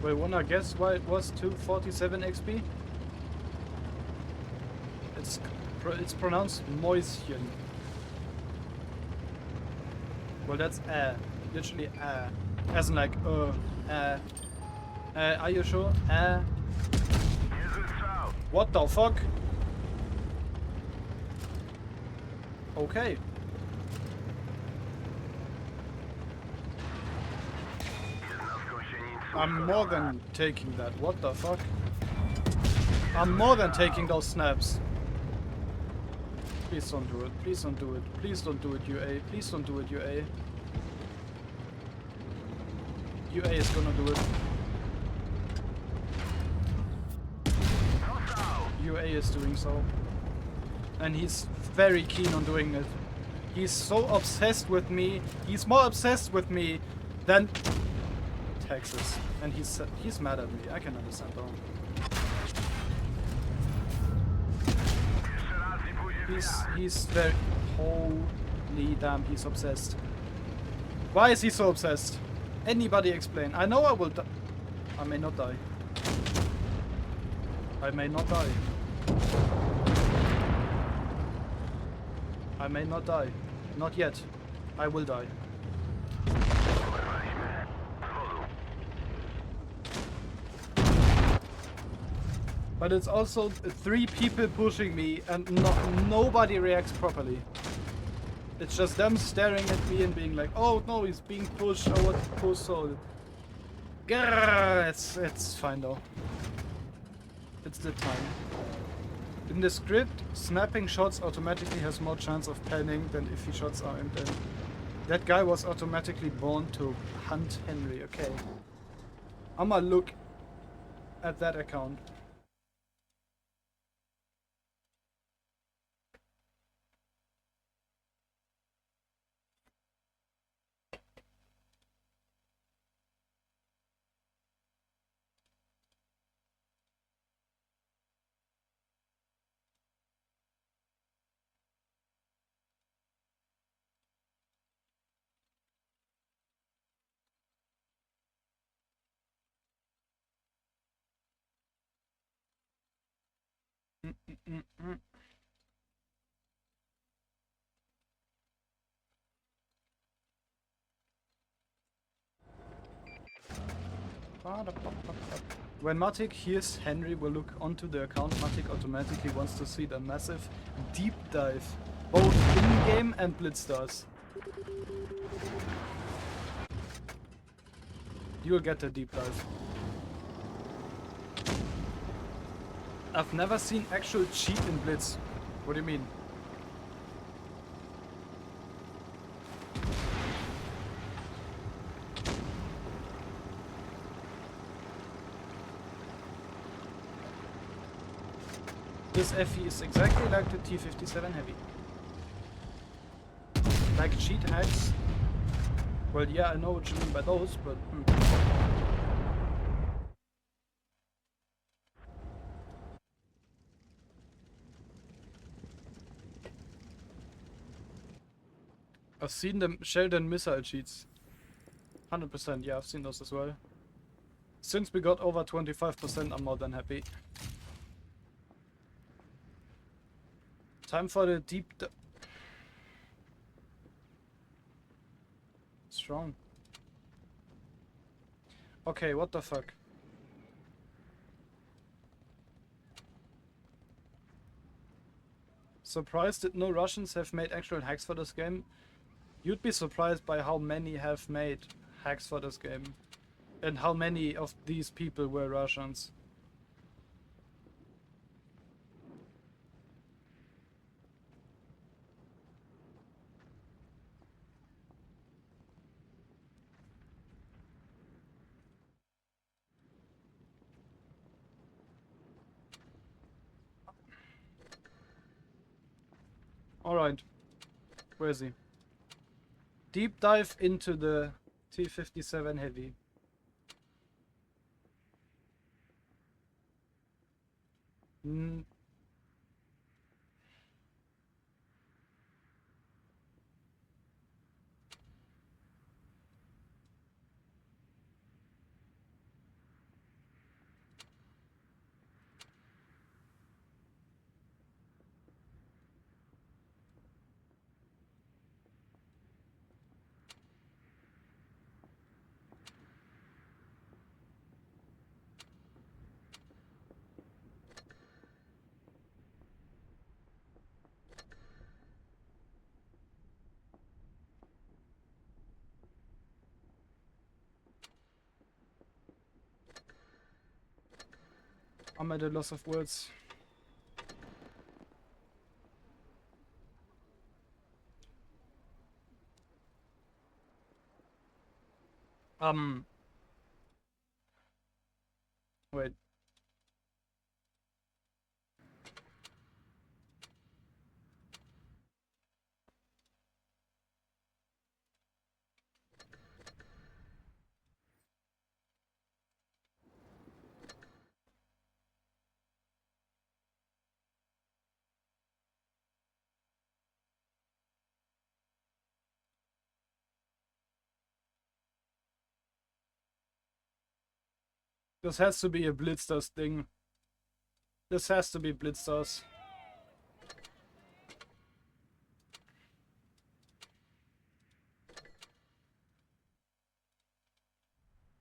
Wait, wanna guess why it was 247 XP? It's It's pronounced Mäuschen. Well, that's literally as in like are you sure? Niezły strzał. What the fuck? Okay. Jednostką się nic I'm more than taking that. What the fuck? I'm more than taking those snaps. Please don't do it. Please don't do it. Please don't do it, UA. Please don't do it, UA. UA is gonna do it. UA is doing so. And he's very keen on doing it. He's so obsessed with me. He's more obsessed with me than Texas. And he's mad at me. I can understand though. Jeszcze raz i pójdzie He's very... Holy damn, he's obsessed. Why is he so obsessed? Anybody explain? I know I will die. I may not die. I may not die. I may not die. Not yet. I will die. Oberwaliśmy. Z wodu. But it's also 3 people pushing me and nobody reacts properly. It's just them staring at me and being like, oh no, he's being pushed, or what push so. Grrr, it's fine though. It's the time. In the script, snapping shots automatically has more chance of panning than if his shots are aimed in. That guy was automatically born to hunt Henry, okay. I'ma look at that account. When Matic hears Henry will look onto the account, Matic automatically wants to see the massive deep dive, both in-game and Blitz does. You'll get a deep dive. I've never seen actual cheat in Blitz. What do you mean? This FE is exactly like the T57 Heavy. Like cheat hacks. Well, yeah, I know what you mean by those, but... I've seen the Sheldon missile cheats. 100%, yeah, I've seen those as well. Since we got over 25%, I'm more than happy. Time for the deep strong. Okay, what the fuck? Surprised that no Russians have made actual hacks for this game? You'd be surprised by how many have made hacks for this game. And how many of these people were Russians. Alright. Where is he? Deep dive into the T57 Heavy. I'm at a loss of words. Wait. This has to be a Blitzstars thing. This has to be Blitzstars.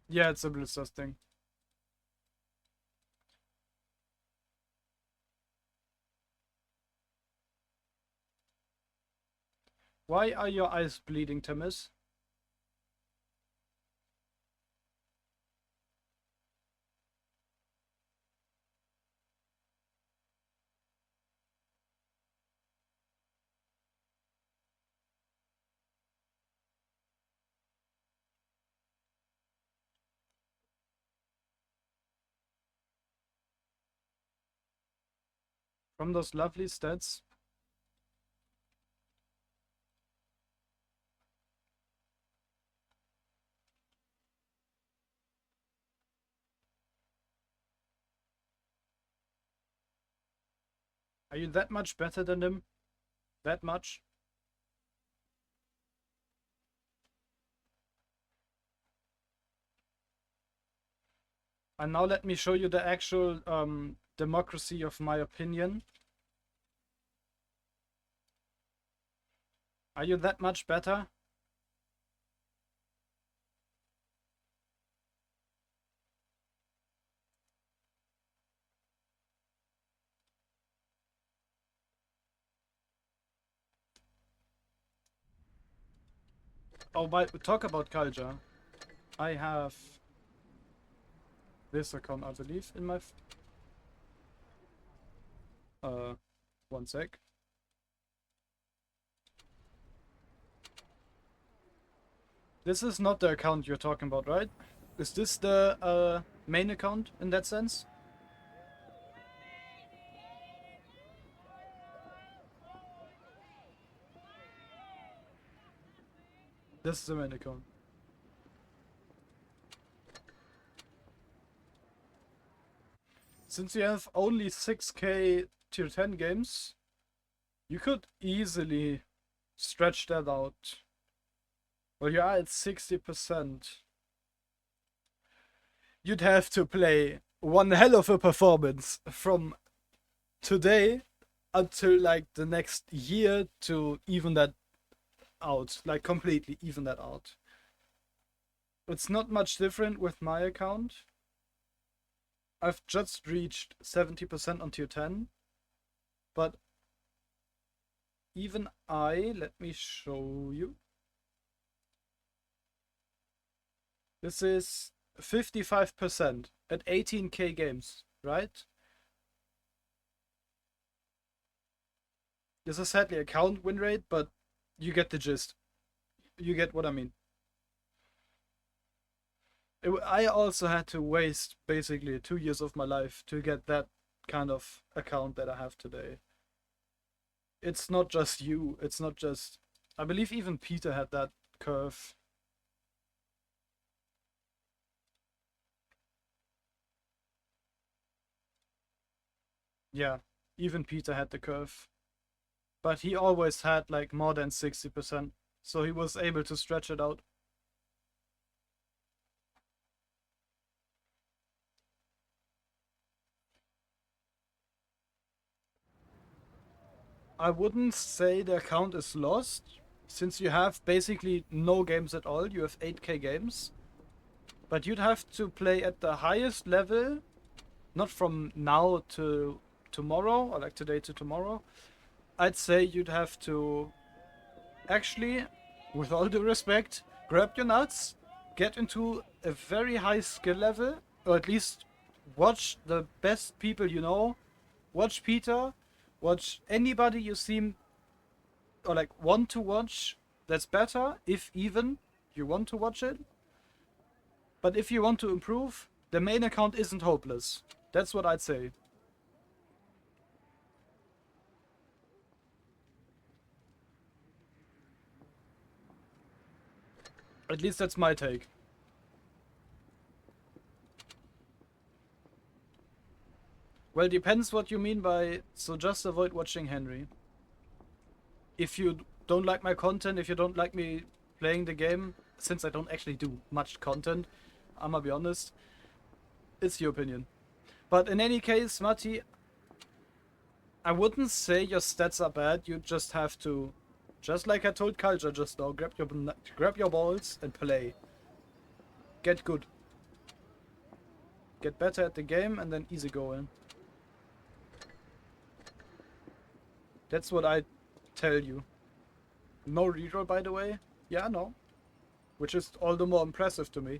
Yeah, it's a Blitzstars thing. Why are your eyes bleeding, Timus? From those lovely stats. Are you that much better than him? That much? And now let me show you the actual democracy of my opinion. Are you that much better? Oh, but talk about culture. I have this account, I believe, in my... one sec. This is not the account you're talking about, right? Is this the main account in that sense? This is the main account. Since you have only 6k tier 10 games, you could easily stretch that out. Well, you are at 60%. You'd have to play one hell of a performance from today until like the next year to even that out, like completely even that out. It's not much different with my account. I've just reached 70% on tier 10, but even let me show you. This is 55% at 18k games, right? This is sadly a count win rate, but you get the gist. You get what I mean. I also had to waste basically 2 years of my life to get that kind of account that I have today. It's not just you, it's not just... I believe even Peter had that curve. Yeah, even Peter had the curve. But he always had like more than 60%, so he was able to stretch it out. I wouldn't say the account is lost, since you have basically no games at all. You have 8k games. But you'd have to play at the highest level, not from now to tomorrow, or like today to tomorrow. I'd say you'd have to actually, with all due respect, grab your nuts, get into a very high skill level, or at least watch the best people you know. Watch Peter. Watch anybody you seem or like want to watch. That's better if even you want to watch it. But if you want to improve, the main account isn't hopeless. That's what I'd say. At least that's my take. Well, depends what you mean by so just avoid watching Henry. If you don't like my content, if you don't like me playing the game, since I don't actually do much content, I'ma be honest, it's your opinion. But in any case, Matti, I wouldn't say your stats are bad. You just have to, just like I told Culture just now, grab your balls and play. Get good. Get better at the game and then easy going. That's what I tell you. No reroll, by the way. Yeah, no. Which is all the more impressive to me.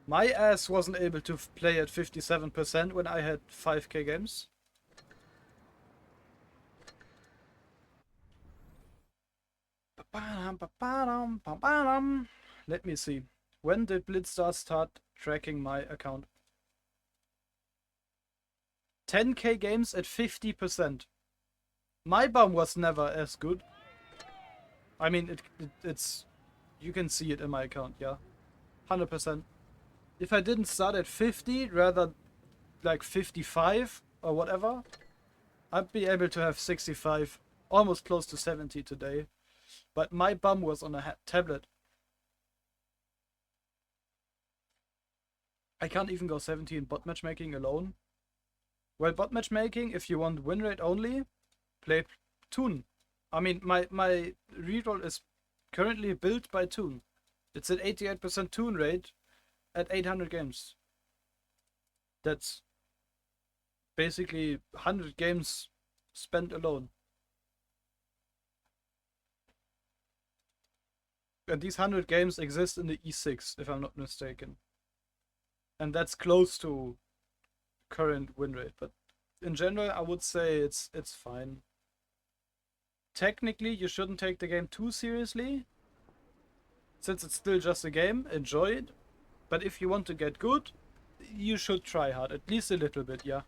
My ass wasn't able to play at 57% when I had 5k games. Let me see. When did Blitzstar start tracking my account? 10k games at 50%. My bum was never as good. I mean, it's... You can see it in my account, yeah. 100%. If I didn't start at 50, rather like 55 or whatever, I'd be able to have 65, almost close to 70 today. But my bum was on a tablet. I can't even go 70 in bot matchmaking alone. Well, bot matchmaking, if you want win rate only, play Toon. I mean, my reroll is currently built by Toon. It's an 88% Toon rate at 800 games. That's basically 100 games spent alone. And these 100 games exist in the E6, if I'm not mistaken. And that's close to current win rate, but in general I would say it's fine. Technically you shouldn't take the game too seriously, since it's still just a game. Enjoy it, but if you want to get good, you should try hard, at least a little bit, yeah.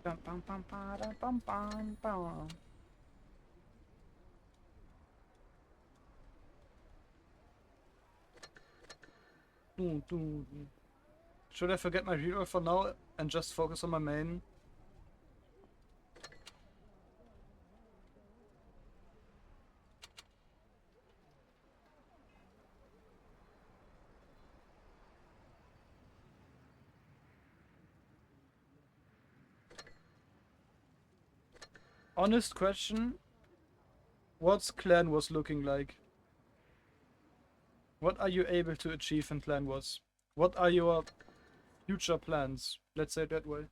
Bum, bum, bum, bum, bum, bum, bum. Should I forget my reroll for now and just focus on my main? Honest question, what's Clan Wars looking like? What are you able to achieve in Clan Wars? What are your future plans? Let's say it that way.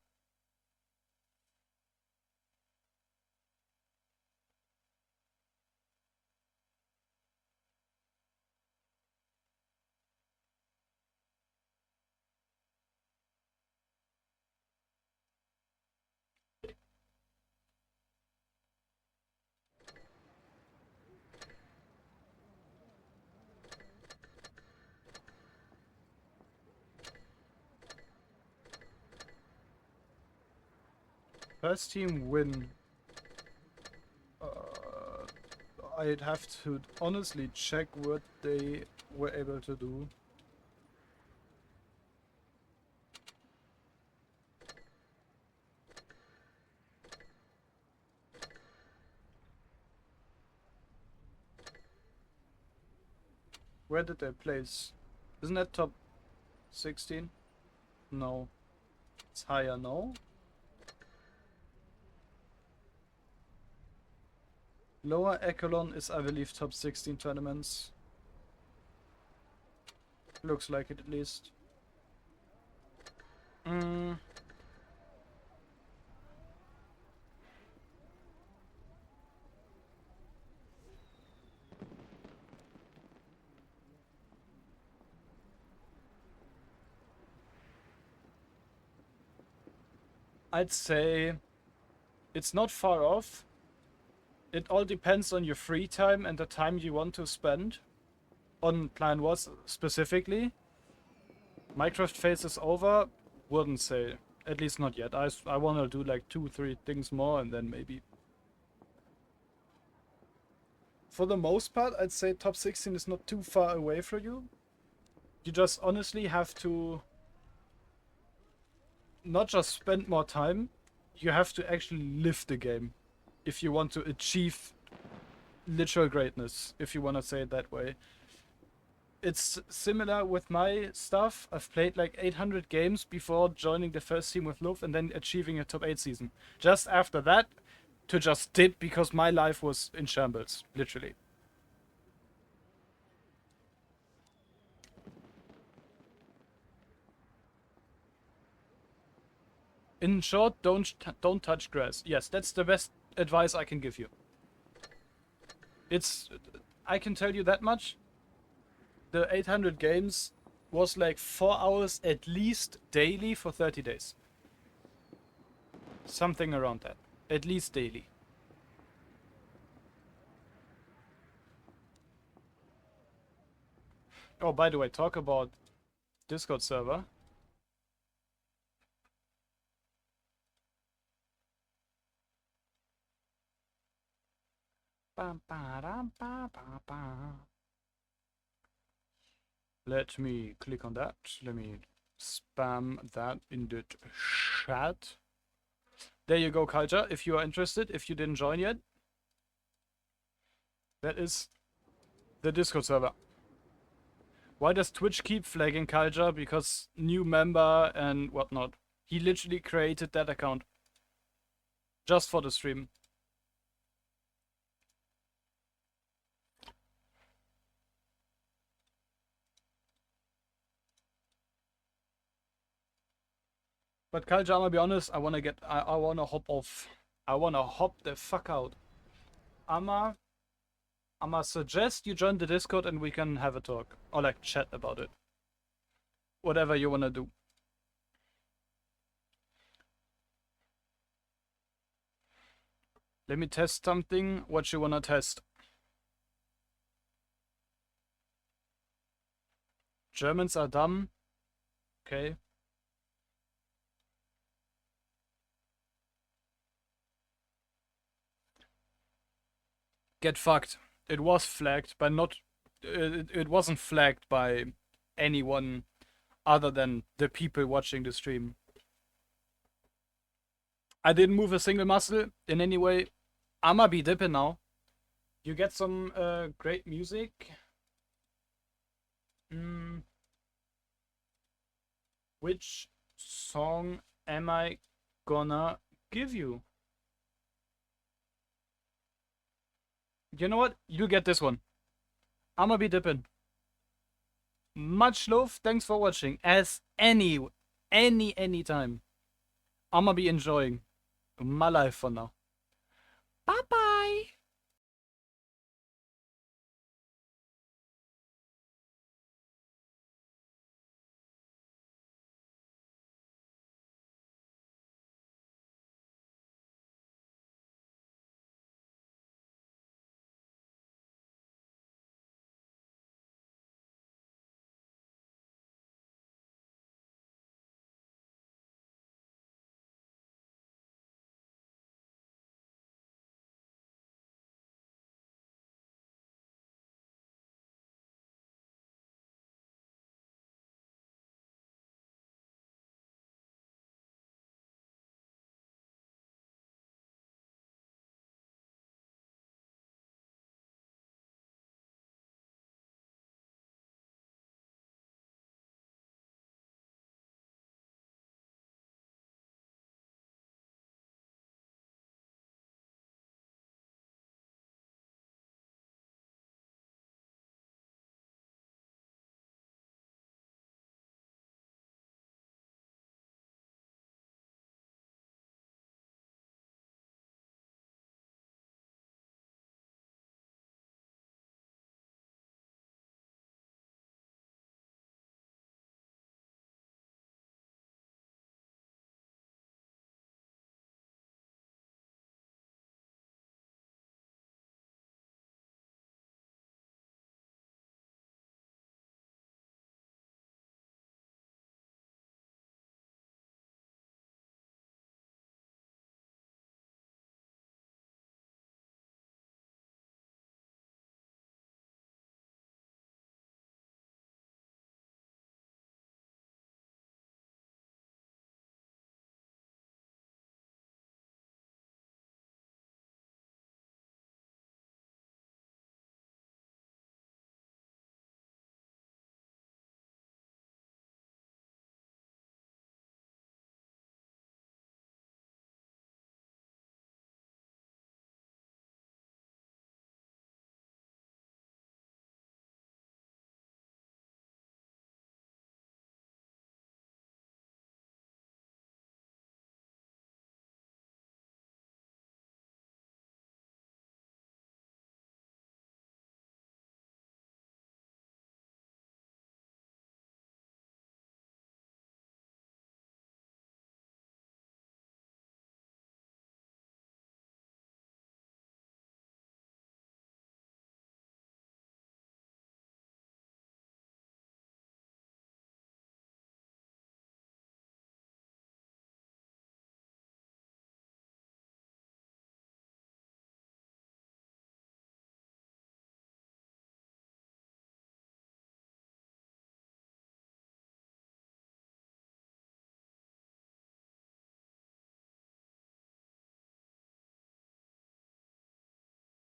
First team win. I'd have to honestly check what they were able to do. Where did they place? Isn't that top 16? No. It's higher, no? Lower echelon is, I believe, top 16 tournaments. Looks like it, at least. I'd say it's not far off. It all depends on your free time and the time you want to spend on Plan Was specifically. Minecraft phase is over. Wouldn't say. At least not yet. I want to do like 2-3 things more and then maybe. For the most part, I'd say top 16 is not too far away for you. You just honestly have to not just spend more time, you have to actually live the game if you want to achieve literal greatness, if you want to say it that way. It's similar with my stuff. I've played like 800 games before joining the first team with Luv and then achieving a top 8 season. Just after that, to just dip because my life was in shambles, literally. In short, don't touch grass. Yes, that's the best advice I can give you. I can tell you that much. The 800 games was like 4 hours at least daily for 30 days. Something around that. At least daily. Oh, by the way, talk about Discord server. Let me click on that. Let me spam that in the chat. There you go, Culture, if you are interested, if you didn't join yet. That is the Discord server. Why does Twitch keep flagging Culture? Because new member and whatnot. He literally created that account. Just for the stream. But Culture, I'm gonna be honest, I wanna hop off. I wanna hop the fuck out. I'ma suggest you join the Discord and we can have a talk. Or like chat about it. Whatever you wanna do. Let me test something. What you wanna test? Germans are dumb. Okay. Get fucked. It was flagged, but not. It wasn't flagged by anyone other than the people watching the stream. I didn't move a single muscle in any way. I'ma be dipping now. You get some great music. Which song am I gonna give you? You know what? You get this one. I'ma be dipping. Much love. Thanks for watching. As any time. I'ma be enjoying my life for now. Bye bye.